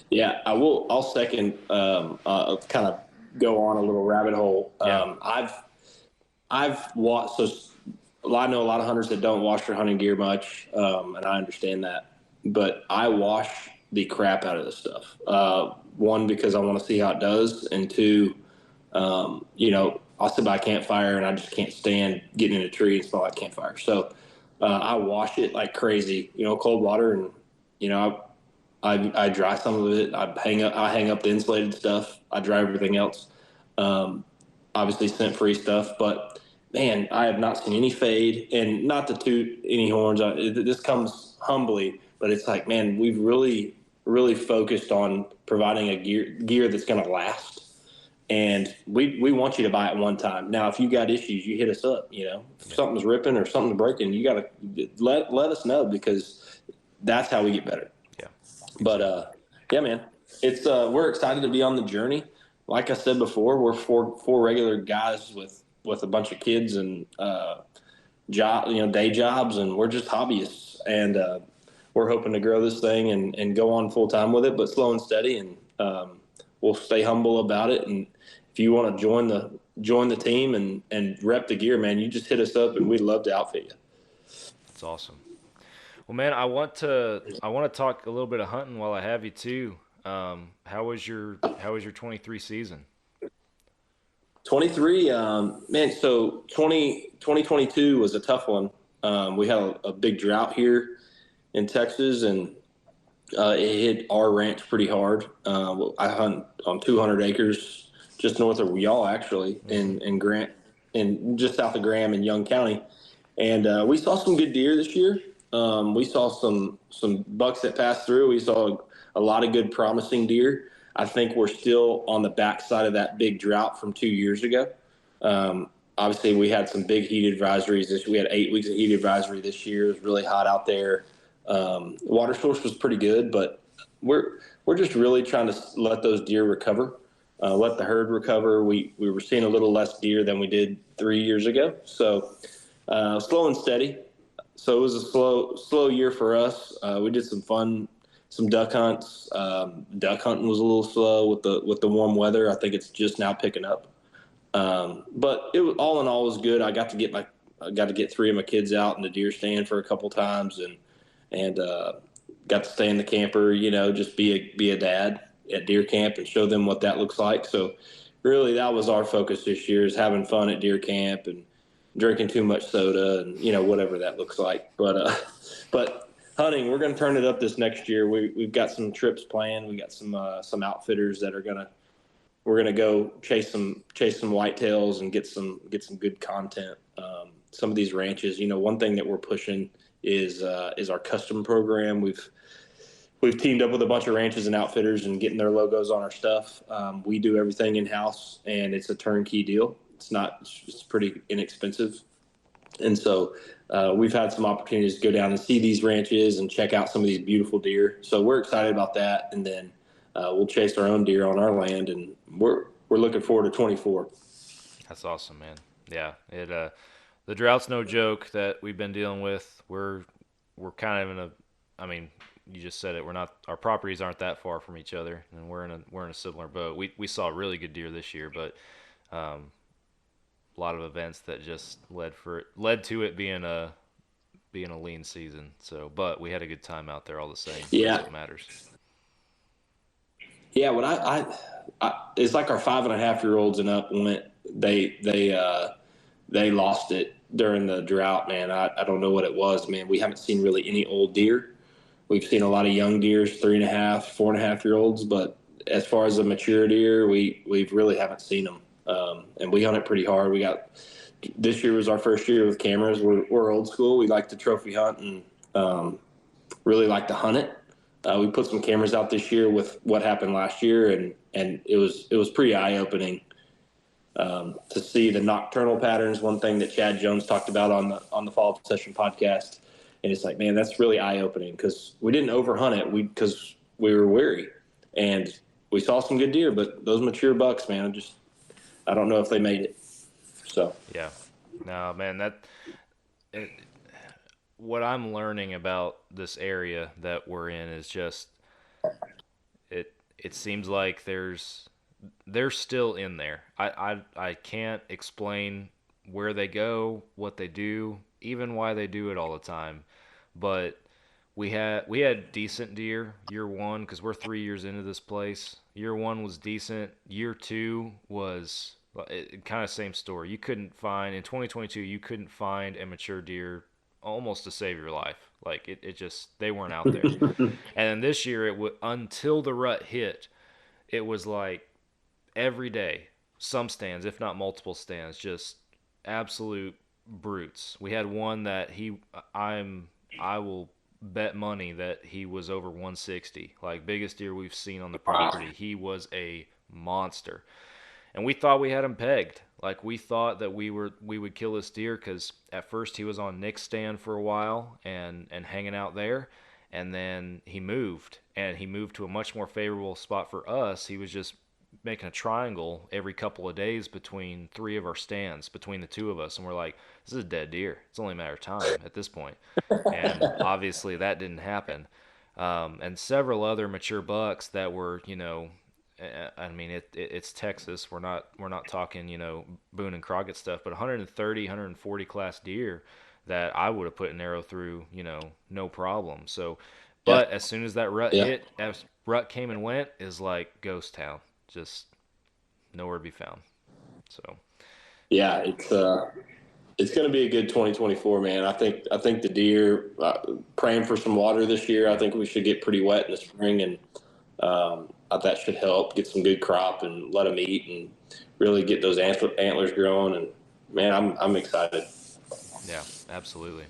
Yeah, I'll second. Kind of go on a little rabbit hole. I've watched. So I know a lot of hunters that don't wash their hunting gear much, and I understand that. But I wash the crap out of this stuff. One, because I want to see how it does, and two, I'll sit by a campfire and I just can't stand getting in a tree and smell like campfire. So I wash it like crazy, cold water, and I dry some of it. I hang up the insulated stuff. I dry everything else. Obviously scent free stuff, but man, I have not seen any fade, and not to toot any horns. This comes humbly, but it's like, man, we've really, really focused on providing a gear that's going to last. And we want you to buy it one time. Now, if you got issues, you hit us up. If something's ripping or something's breaking, you got to let us know, because that's how we get better. Yeah. But yeah, man, it's we're excited to be on the journey. Like I said before, we're four regular guys with a bunch of kids and day jobs, and we're just hobbyists. And we're hoping to grow this thing and go on full time with it, but slow and steady. And we'll stay humble about it. And if you want to join the team and rep the gear, man, you just hit us up and we'd love to outfit you. That's awesome. Well, man, I want to talk a little bit of hunting while I have you too. How was your 23 season? 23, man. So 2022 was a tough one. We had a big drought here in Texas, and it hit our ranch pretty hard. I hunt on 200 acres just north of y'all, actually, in Grant, and just south of Graham in Young County. And we saw some good deer this year. We saw some bucks that passed through. We saw a lot of good promising deer. I think we're still on the backside of that big drought from 2 years ago. Obviously, we had some big heat advisories. We had 8 weeks of heat advisory this year. It was really hot out there. Water source was pretty good, but we're just really trying to let those deer recover, let the herd recover. We were seeing a little less deer than we did 3 years ago. So slow and steady. So it was a slow year for us. We did some duck hunts. Duck hunting was a little slow with the warm weather. I think it's just now picking up. But it was, all in all, was good. I got to get 3 of my kids out in the deer stand for a couple times, and got to stay in the camper, just be a dad at deer camp and show them what that looks like. So really that was our focus this year, is having fun at deer camp and drinking too much soda and, whatever that looks like. But hunting, we're going to turn it up this next year. We've got some trips planned. We got some outfitters that we're going to go chase some whitetails and get some good content. Some of these ranches, one thing that we're pushing is our custom program. We've teamed up with a bunch of ranches and outfitters and getting their logos on our stuff. We do everything in house, and it's a turnkey deal. It's pretty inexpensive. And so we've had some opportunities to go down and see these ranches and check out some of these beautiful deer. So we're excited about that. And then we'll chase our own deer on our land, and we're looking forward to 24. That's awesome, man. Yeah. The drought's no joke that we've been dealing with. We're kind of you just said it. Our properties aren't that far from each other, and we're in a similar boat. We saw really good deer this year, but a lot of events that just led to it being a lean season. So, but we had a good time out there all the same. Yeah, that's what matters. Yeah, what I it's like our 5.5-year-olds and up went. They lost it during the drought, man. I don't know what it was, man. We haven't seen really any old deer. We've seen a lot of young deers, 3.5, 4.5-year-olds, but as far as the mature deer, we really haven't seen them. And we hunt it pretty hard. This year was our first year with cameras. We're old school. We like to trophy hunt and really like to hunt it. We put some cameras out this year with what happened last year, and it was pretty eye-opening to see the nocturnal patterns. One thing that Chad Jones talked about on the Fall Session podcast, and it's like, man, that's really eye-opening, because we didn't overhunt it because we were weary, and we saw some good deer, but those mature bucks, man, I don't know if they made it. So Yeah. No, man, what I'm learning about this area that we're in is just it seems like they're still in there. I can't explain where they go, what they do, even why they do it all the time. But we had decent deer year one because we're 3 years into this place. Year one was decent. Year two was kind of same story. You couldn't find in 2022. You couldn't find a mature deer almost to save your life. Like it just they weren't out there. And then this year until the rut hit, it was like every day, some stands, if not multiple stands, just absolute brutes. We had one that I will bet money that he was over 160, like biggest deer we've seen on the property. He was a monster, and we thought we had him pegged. Like we thought that we would kill this deer because at first he was on Nick's stand for a while and hanging out there, and then he moved to a much more favorable spot for us. He was just making a triangle every couple of days between three of our stands, between the two of us, and we're like, this is a dead deer. It's only a matter of time at this point. And obviously that didn't happen. And several other mature bucks that were, I mean, it's Texas. We're not talking, Boone and Crockett stuff, but 130, 140 class deer that I would have put an arrow through, no problem. So, but as soon as that rut hit, as rut came and went, is like ghost town, just nowhere to be found. So, yeah, it's going to be a good 2024, man. I think the deer, praying for some water this year. I think we should get pretty wet in the spring, and that should help get some good crop and let them eat and really get those antlers growing. And man, I'm excited. Yeah, absolutely,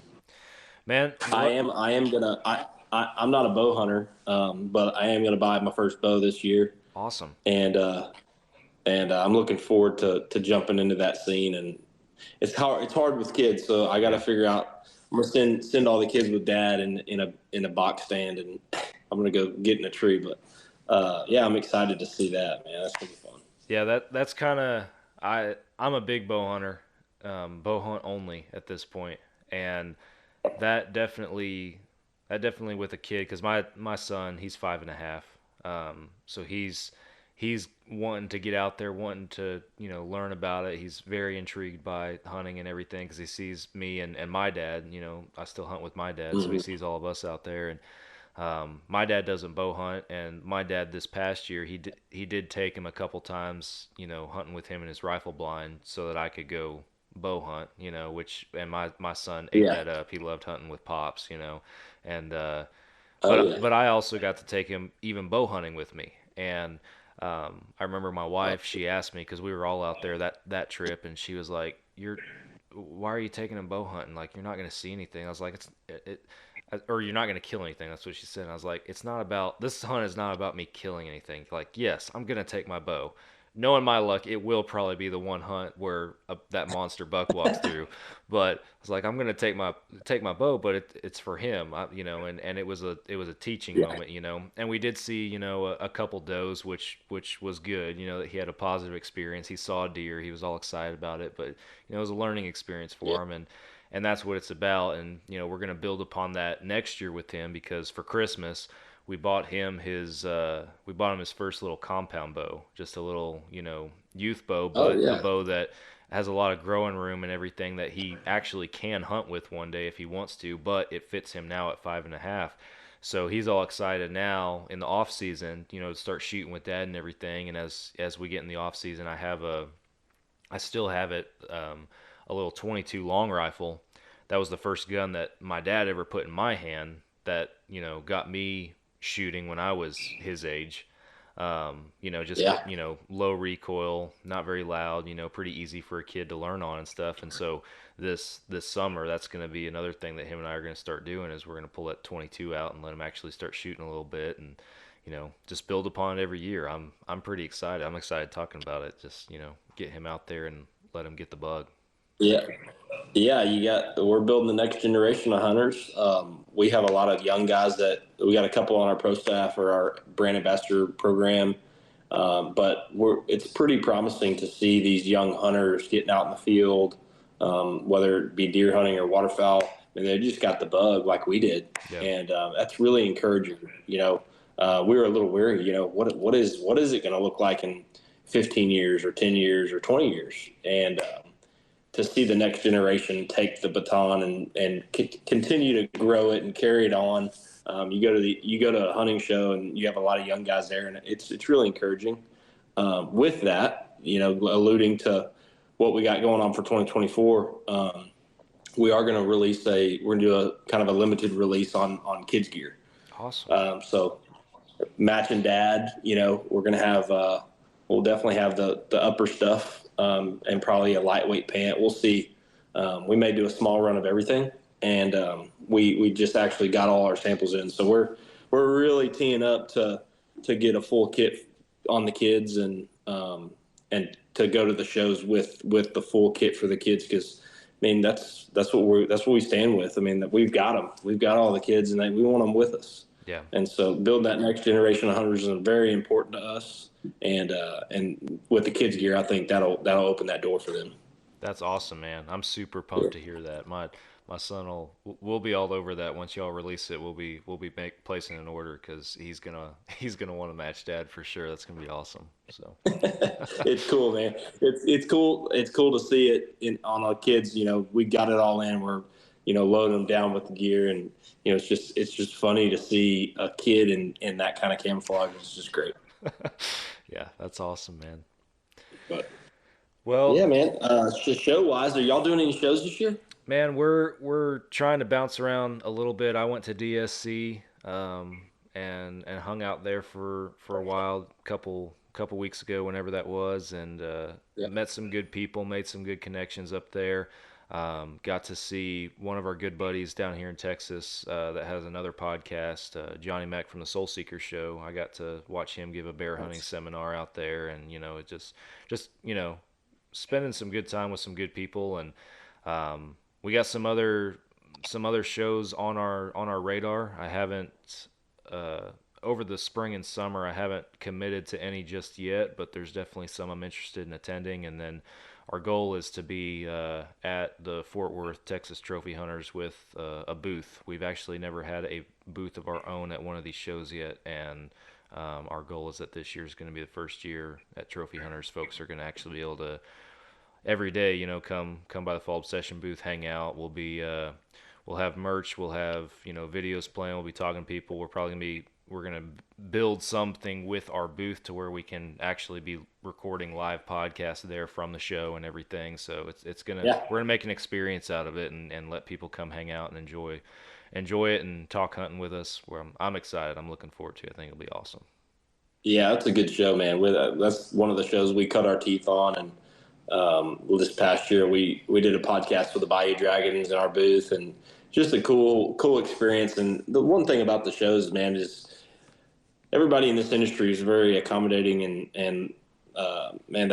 man. I'm not a bow hunter, but I am gonna buy my first bow this year. Awesome. And I'm looking forward to jumping into that scene. And it's hard with kids, so I got to figure out. I'm gonna send all the kids with dad in a box stand, and I'm gonna go get in a tree. But yeah, I'm excited to see that, man. That's gonna be fun. Yeah, that's kind of I'm a big bow hunter, bow hunt only at this point, and that definitely with a kid, because my son, he's 5.5, so he's wanting to get out there, wanting to learn about it. He's very intrigued by hunting and everything because he sees me and my dad. I still hunt with my dad, so he sees all of us out there. And my dad doesn't bow hunt, and my dad this past year he did take him a couple times, hunting with him in his rifle blind so that I could go bow hunt, and my son ate that up. He loved hunting with pops, and but I also got to take him even bow hunting with me. And I remember my wife, she asked me, because we were all out there that trip, and she was like, why are you taking him bow hunting? Like, you're not going to see anything. I was like, or you're not going to kill anything. That's what she said. And I was like, this hunt is not about me killing anything. Like, yes, I'm going to take my bow. Knowing my luck, it will probably be the one hunt where that monster buck walks through. But I was like, I'm going to take my bow, but it's for him, and it was a teaching moment, and we did see, a couple does, which was good, that he had a positive experience. He saw a deer. He was all excited about it, but, it was a learning experience for him. And that's what it's about. And, we're going to build upon that next year with him, because for Christmas, we bought him his first little compound bow, just a little, youth bow, but a bow that has a lot of growing room and everything that he actually can hunt with one day if he wants to, but it fits him now at 5.5. So he's all excited now in the off season, to start shooting with dad and everything. And as we get in the off season, I still have it, a little 22 long rifle. That was the first gun that my dad ever put in my hand that, got me shooting when I was his age. Low recoil, not very loud, pretty easy for a kid to learn on and stuff. And so this summer, that's going to be another thing that him and I are going to start doing, is we're going to pull that 22 out and let him actually start shooting a little bit, and just build upon it every year. I'm pretty excited. I'm excited talking about it. Just get him out there and let him get the bug. Yeah. We're building the next generation of hunters. We have a lot of young guys we got a couple on our pro staff for our brand ambassador program. But it's pretty promising to see these young hunters getting out in the field, whether it be deer hunting or waterfowl, and they just got the bug like we did. Yeah. And that's really encouraging. We were a little weary, what is it going to look like in 15 years or 10 years or 20 years? And to see the next generation take the baton and continue to grow it and carry it on. You go to a hunting show and you have a lot of young guys there, and it's really encouraging. With that, alluding to what we got going on for 2024, we are going to we're going to do a kind of a limited release on kids gear. Awesome. So matching dad, we're going to have, we'll definitely have the upper stuff, and probably a lightweight pant. We'll see. We may do a small run of everything. And we just actually got all our samples in. So we're really teeing up to get a full kit on the kids and to go to the shows with the full kit for the kids. Cause I mean, that's what we stand with. I mean, that we've got them, we've got all the kids and we want them with us. Yeah. And so building that next generation of hunters is very important to us. And with the kids gear, I think that'll open that door for them. That's awesome, man. I'm super pumped to hear that. My son we'll be all over that once y'all release it. We'll be placing an order because he's gonna want to match dad for sure. That's gonna be awesome. So it's cool, man. It's cool. It's cool to see it on our kids. We got it all in. We're loading them down with the gear, and it's just funny to see a kid in that kind of camouflage. It's just great. Yeah, that's awesome, man. But well, yeah, man. Show wise, are y'all doing any shows this year? Man, we're trying to bounce around a little bit. I went to DSC and hung out there for a while, couple weeks ago, whenever that was, and met some good people, made some good connections up there. Got to see one of our good buddies down here in Texas that has another podcast, Johnny Mack from the Soul Seeker Show. I got to watch him give a bear hunting seminar out there, and it just spending some good time with some good people, and we got some other shows on our radar. I haven't over the spring and summer. I haven't committed to any just yet, but there's definitely some I'm interested in attending. And then our goal is to be at the Fort Worth Texas Trophy Hunters with a booth. We've actually never had a booth of our own at one of these shows yet, and our goal is that this year is going to be the first year at Trophy Hunters. Folks are going to actually be able to every day, come by the Fall Obsession booth, hang out. We'll have merch, we'll have, videos playing, we'll be talking to people. We're gonna build something with our booth to where we can actually be recording live podcasts there from the show and everything. So we're gonna make an experience out of it and let people come hang out and enjoy it and talk hunting with us. I'm excited. I'm looking forward to it. I think it'll be awesome. Yeah, that's a good show, man. That's one of the shows we cut our teeth on, and this past year we did a podcast with the Bayou Dragons in our booth, and just a cool experience. And the one thing about the shows, man, is everybody in this industry is very accommodating, and man,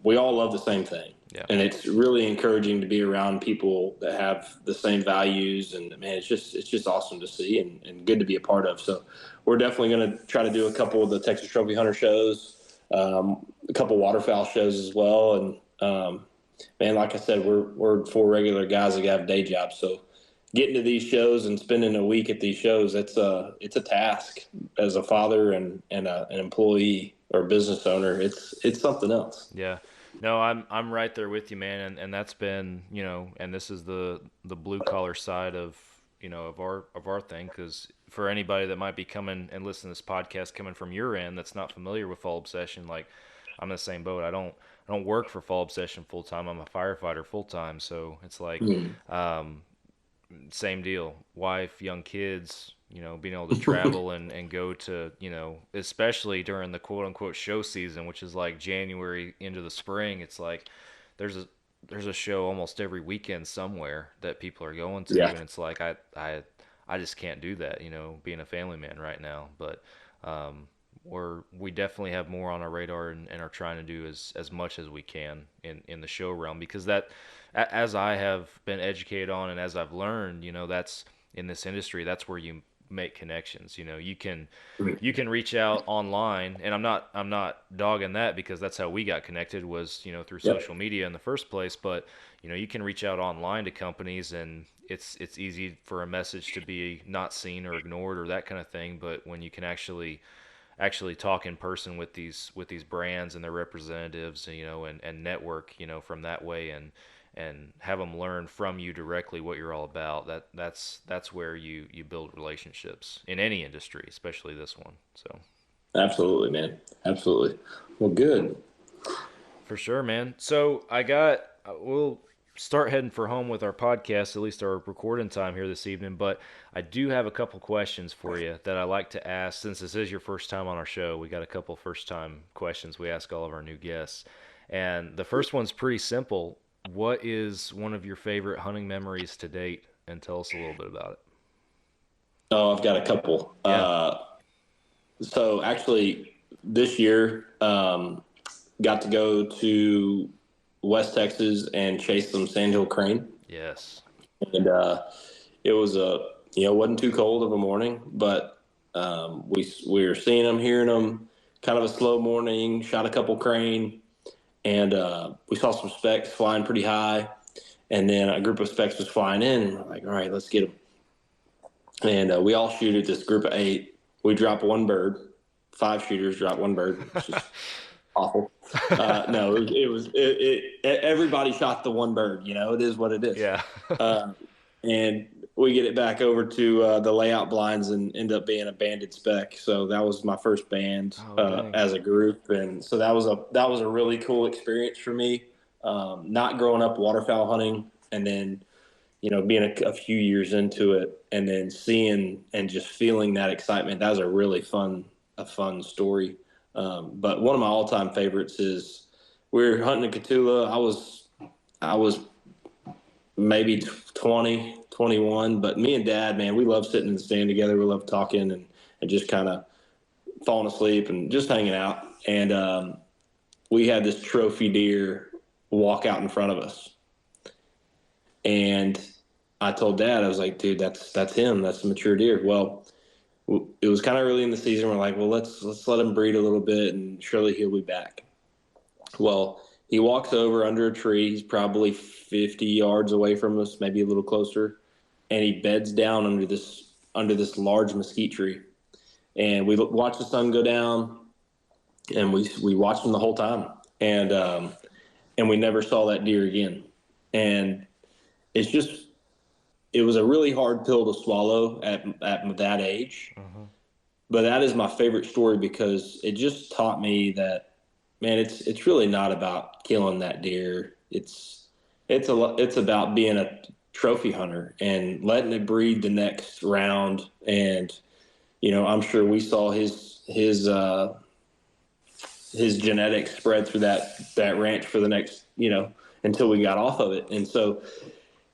we all love the same thing. Yeah. And it's really encouraging to be around people that have the same values, and man, it's just awesome to see and good to be a part of. So we're definitely going to try to do a couple of the Texas Trophy Hunter shows, a couple waterfowl shows as well. And man, like I said, we're four regular guys that have day jobs. So getting to these shows and spending a week at these shows, it's a task as a father and an employee or business owner. It's something else. Yeah. No, I'm right there with you, man. And that's been, and this is the blue collar side of, of our thing. Because for anybody that might be coming and listening to this podcast coming from your end that's not familiar with Fall Obsession, like I'm in the same boat. I don't work for Fall Obsession full time. I'm a firefighter full time. So it's like, same deal. Wife, young kids, being able to travel and go to, especially during the quote unquote show season, which is like January into the spring. It's like there's a show almost every weekend somewhere that people are going to. Yeah. And it's like, I just can't do that, being a family man right now. But, we definitely have more on our radar and are trying to do as much as we can in the show realm, because that, as I have been educated on and as I've learned, that's in this industry, that's where you make connections. You can reach out online, and I'm not dogging that, because that's how we got connected, was through social media in the first place. But you can reach out online to companies, and it's easy for a message to be not seen or ignored or that kind of thing. But when you can actually talk in person with these brands and their representatives, and network, from that way, and have them learn from you directly what you're all about. That's where you build relationships in any industry, especially this one. So Absolutely, man. Absolutely. Well, good. for sure, man. So we'll start heading for home with our podcast, at least our recording time here this evening. But I do have a couple questions for you that I like to ask, since this is your first time on our show. We got a couple first time questions we ask all of our new guests. And the first one's pretty simple. What is one of your favorite hunting memories to date? And tell us a little bit about it. Oh, I've got a couple. Yeah. So actually this year, got to go to West Texas and chase some sandhill crane. Yes. And it was wasn't too cold of a morning, but we were seeing them, hearing them, kind of a slow morning, shot a couple crane, and we saw some specks flying pretty high, and then a group of specks was flying in, and we're like, all right, let's get them. And we all shoot at this group of 8. We drop one bird. 5 shooters drop one bird, which is awful. No, everybody shot the one bird. It is what it is. Yeah. And we get it back over to the layout blinds and end up being a banded spec. So that was my first band as a group, and so that was a really cool experience for me. Not growing up waterfowl hunting, and then being a few years into it, and then seeing and just feeling that excitement. That was a really fun story. But one of my all-time favorites is we were hunting in Catula. I was maybe 20, 21, but me and Dad, man, we love sitting in the stand together. We love talking and just kind of falling asleep and just hanging out. And we had this trophy deer walk out in front of us. And I told Dad, I was like, dude, that's him. That's a mature deer. Well, it was kind of early in the season. We're like, well, let's let him breed a little bit, and surely he'll be back. Well, he walks over under a tree. He's probably 50 yards away from us, maybe a little closer, and he beds down under this large mesquite tree. And we watched the sun go down, and we watched him the whole time, and we never saw that deer again. And it was a really hard pill to swallow at that age. Mm-hmm. But that is my favorite story, because it just taught me that, man, it's really not about killing that deer. It's about being a trophy hunter and letting it breed the next round. And, I'm sure we saw his genetics spread through that ranch for the next, until we got off of it. And so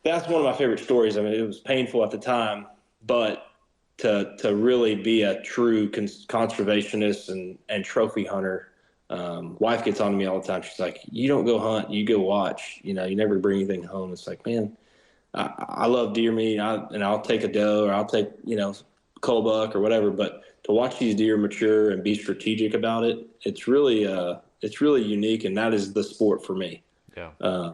that's one of my favorite stories. I mean, it was painful at the time, but to really be a true conservationist and trophy hunter. Wife gets on to me all the time. She's like, you don't go hunt, you go watch. You never bring anything home. It's like, man, I love deer meat, and I'll take a doe, or I'll take cull buck or whatever. But to watch these deer mature and be strategic about it, it's really unique, and that is the sport for me. Yeah.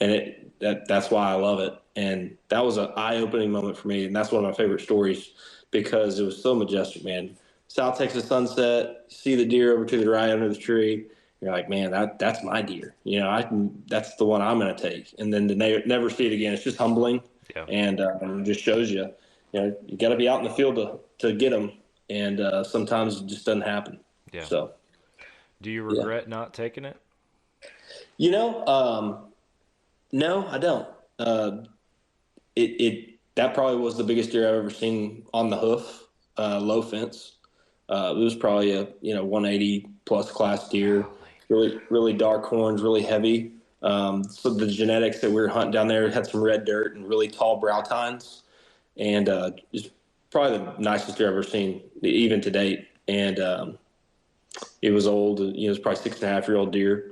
And that's why I love it. And that was an eye-opening moment for me. And that's one of my favorite stories, because it was so majestic, man. South Texas sunset, see the deer over to the right under the tree. You're like, man, that's my deer. That's the one I'm going to take. And then to never see it again, it's just humbling. Yeah. And it just shows you got to be out in the field to get them. And sometimes it just doesn't happen. Yeah. So, do you regret not taking it? No, I don't. That probably was the biggest deer I've ever seen on the hoof, low fence. It was probably a 180 plus class deer, really, really dark horns, really heavy. So the genetics that we were hunting down there had some red dirt and really tall brow tines, and just probably the nicest deer I've ever seen, even to date. And it was old. It was probably 6.5-year-old deer,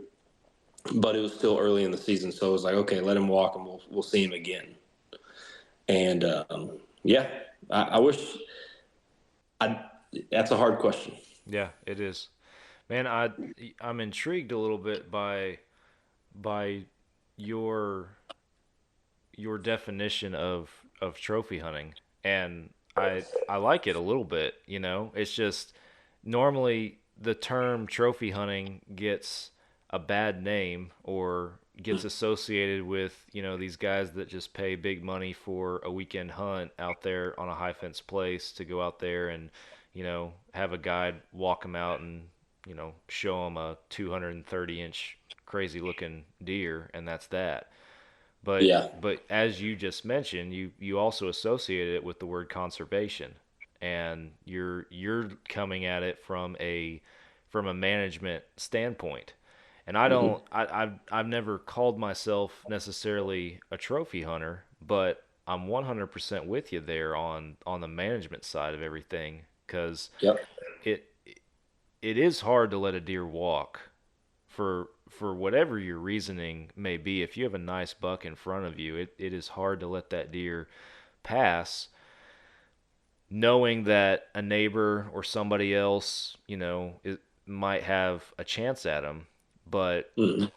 but it was still early in the season. So it was like, okay, let him walk, and we'll see him again. And I wish That's a hard question. Yeah, it is. Man, I'm intrigued a little bit by your definition of trophy hunting, and I like it a little bit. It's just normally the term trophy hunting gets a bad name or gets associated with these guys that just pay big money for a weekend hunt out there on a high fence place to go out there and have a guide walk them out and show them a 230-inch crazy looking deer, and that's that. But Yeah. but as you just mentioned, you also associated it with the word conservation, and you're coming at it from a management standpoint. And I don't I've never called myself necessarily a trophy hunter, but I'm 100% with you there on the management side of everything, because Yep. it it is hard to let a deer walk for whatever your reasoning may be. If you have a nice buck in front of you, it is hard to let that deer pass, knowing that a neighbor or somebody else, might have a chance at him. But Mhm.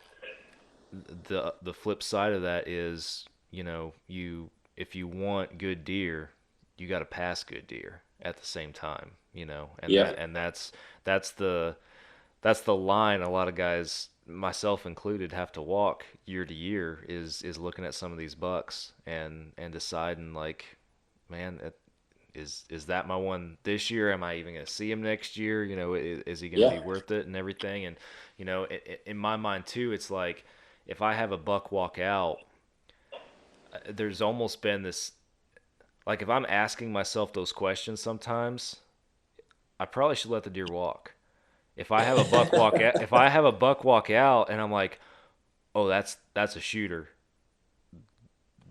the flip side of that is, you if you want good deer, you got to pass good deer at the same time, and Yeah. that's the that's the line a lot of guys, myself included, have to walk year to year, is looking at some of these bucks and deciding, like, man, is that my one this year? Am I even going to see him next year? Is he going to Yeah. be worth it and everything? And in my mind too, it's like if I have a buck walk out, there's almost been this, like, if I'm asking myself those questions sometimes, I probably should let the deer walk. If I have a buck walk out and I'm like, "Oh, that's a shooter."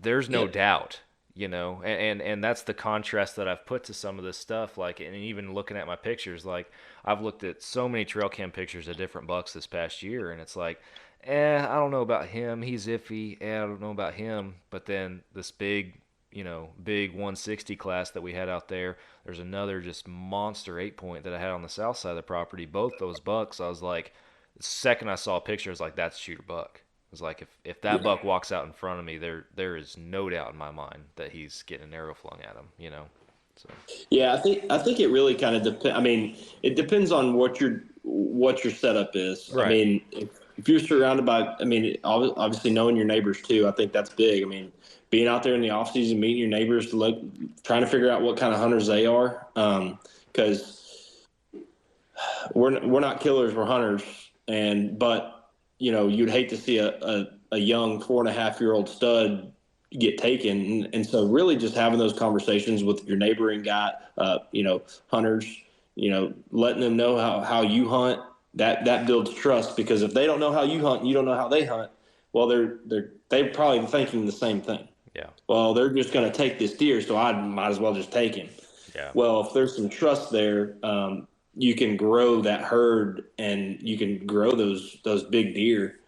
There's no Yeah. doubt, and that's the contrast that I've put to some of this stuff. Like, and even looking at my pictures, like, I've looked at so many trail cam pictures of different bucks this past year, and it's like, I don't know about him. He's iffy. I don't know about him. But then this big 160 class that we had out there, there's another just monster 8-point that I had on the south side of the property. Both those bucks, I was like, the second I saw a picture, I was like, that's a shooter buck. I was like, if that buck walks out in front of me, there is no doubt in my mind that he's getting an arrow flung at him. So Yeah, I think it really kind of depends. I mean, it depends on what your setup is. I right. mean, if you're surrounded by, I mean, obviously knowing your neighbors too, I think that's big. I mean, being out there in the off season, meeting your neighbors, trying to figure out what kind of hunters they are, because we're not killers, we're hunters, but you'd hate to see a young 4.5-year-old stud get taken. And so really just having those conversations with your neighboring guy, hunters, letting them know how you hunt, that builds trust, because if they don't know how you hunt and you don't know how they hunt, well, they're probably thinking the same thing. Yeah. Well, they're just going to take this deer, so I might as well just take him. Yeah. Well, if there's some trust there, you can grow that herd and you can grow those big deer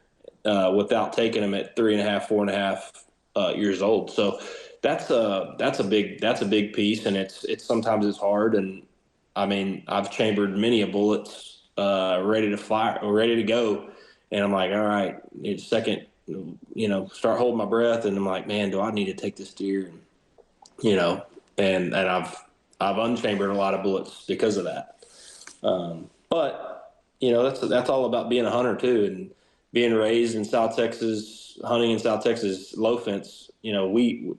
without taking them at 3.5, 4.5 years old. So that's a big piece, and it's sometimes it's hard. And I mean, I've chambered many a bullets ready to fire or ready to go, and I'm like, all right, need a second, start holding my breath, and I'm like, man, do I need to take this deer? And I've unchambered a lot of bullets because of that. But that's all about being a hunter too, and being raised in South Texas, hunting in South Texas, low fence. We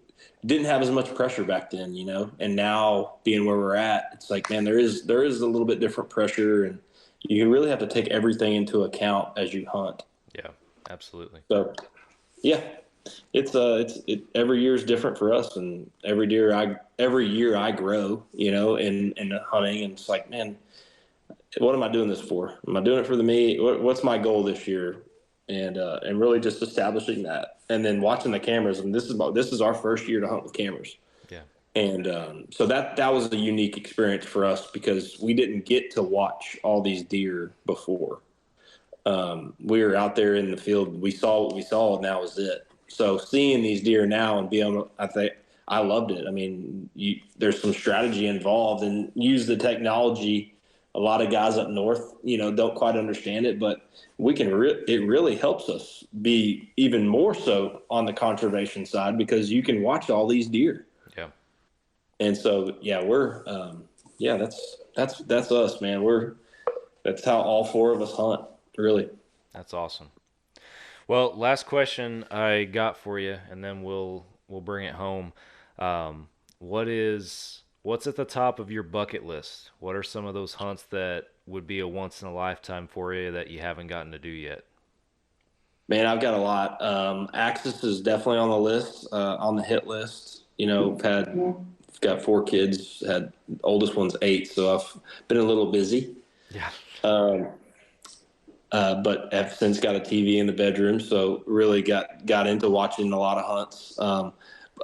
didn't have as much pressure back then, and now being where we're at, it's like, man, there is a little bit different pressure, and you really have to take everything into account as you hunt. Yeah, absolutely. So, yeah, it's every year is different for us, and every year I grow, in hunting, and it's like, man, what am I doing this for? Am I doing it for the meat? What's my goal this year? And really just establishing that, and then watching the cameras. And this is our first year to hunt with cameras. Yeah. And so that was a unique experience for us, because we didn't get to watch all these deer before. We were out there in the field. We saw what we saw, and that was it. So seeing these deer now and being, I I loved it. I mean, there's some strategy involved, and use the technology. A lot of guys up north, don't quite understand it, but we can. It really helps us be even more so on the conservation side because you can watch all these deer. Yeah. And so, we're, that's us, man. That's how all four of us hunt, really. That's awesome. Well, last question I got for you, and then we'll bring it home. What's at the top of your bucket list? What are some of those hunts that would be a once in a lifetime for you that you haven't gotten to do yet? Man, I've got a lot. Axis is definitely on the list, on the hit list. I've got 4 kids. The oldest one's 8, so I've been a little busy. Yeah. But I've since got a TV in the bedroom, so really got into watching a lot of hunts.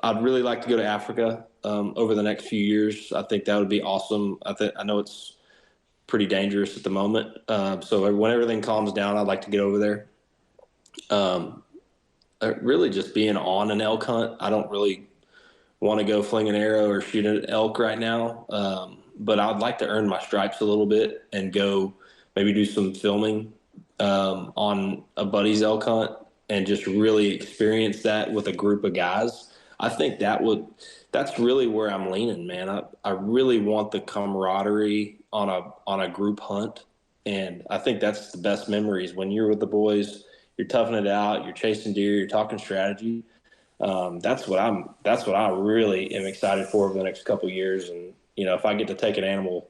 I'd really like to go to Africa over the next few years. I think that would be awesome. I know it's pretty dangerous at the moment. So when everything calms down, I'd like to get over there. Really just being on an elk hunt. I don't really want to go fling an arrow or shoot an elk right now. But I'd like to earn my stripes a little bit and go maybe do some filming on a buddy's elk hunt and just really experience that with a group of guys. I think that's really where I'm leaning, man. I really want the camaraderie on a group hunt. And I think that's the best memories when you're with the boys, you're toughing it out, you're chasing deer, you're talking strategy. That's what I really am excited for over the next couple of years. And, if I get to take an animal,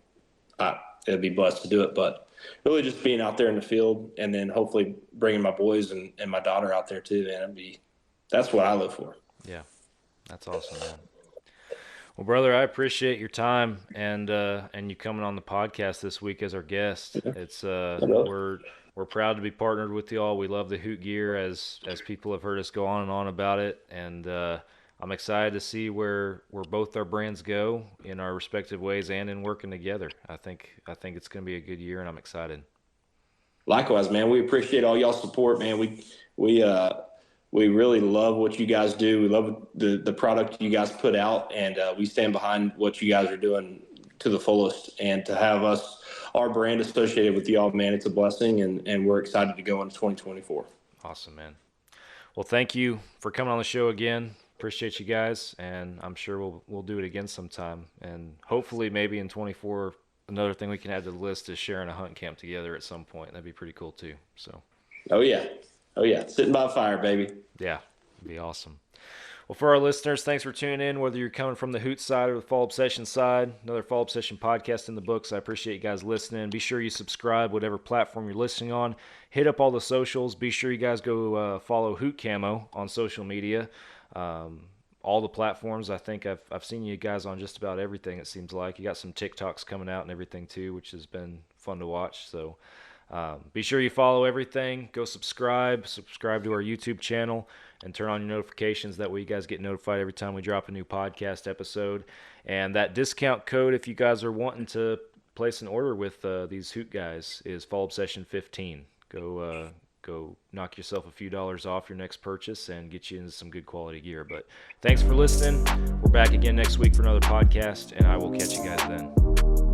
it'd be blessed to do it, but really just being out there in the field and then hopefully bringing my boys and my daughter out there too, man. That's what I live for. Yeah. That's awesome, man. Well, brother, I appreciate your time and you coming on the podcast this week as our guest. It's we're proud to be partnered with y'all. We love the Hoot gear as people have heard us go on and on about it, and I'm excited to see where both our brands go in our respective ways and in working together. I think it's going to be a good year, and I'm excited. Likewise, man. We appreciate all y'all's support, man. We really love what you guys do. We love the product you guys put out, and we stand behind what you guys are doing to the fullest. And to have our brand associated with y'all, man, it's a blessing, and we're excited to go into 2024. Awesome, man. Well, thank you for coming on the show again. Appreciate you guys, and I'm sure we'll do it again sometime. And hopefully maybe in 24, another thing we can add to the list is sharing a hunt camp together at some point. That'd be pretty cool too. So. Oh yeah. Sitting by the fire, baby. Yeah, it'd be awesome. Well, for our listeners, thanks for tuning in, whether you're coming from the Hoot side or the Fall Obsession side. Another Fall Obsession podcast in the books. I appreciate you guys listening. Be sure you subscribe, whatever platform you're listening on. Hit up all the socials. Be sure you guys go follow Hoot Camo on social media. All the platforms. I think I've seen you guys on just about everything, it seems like. You got some TikToks coming out and everything too, which has been fun to watch. So be sure you follow everything. Go subscribe to our YouTube channel, and turn on your notifications. That way you guys get notified every time we drop a new podcast episode. And that discount code, if you guys are wanting to place an order with these Hoot guys, is Fall Obsession 15. Go knock yourself a few dollars off your next purchase and get you into some good quality gear. But thanks for listening. We're back again next week for another podcast, and I will catch you guys then.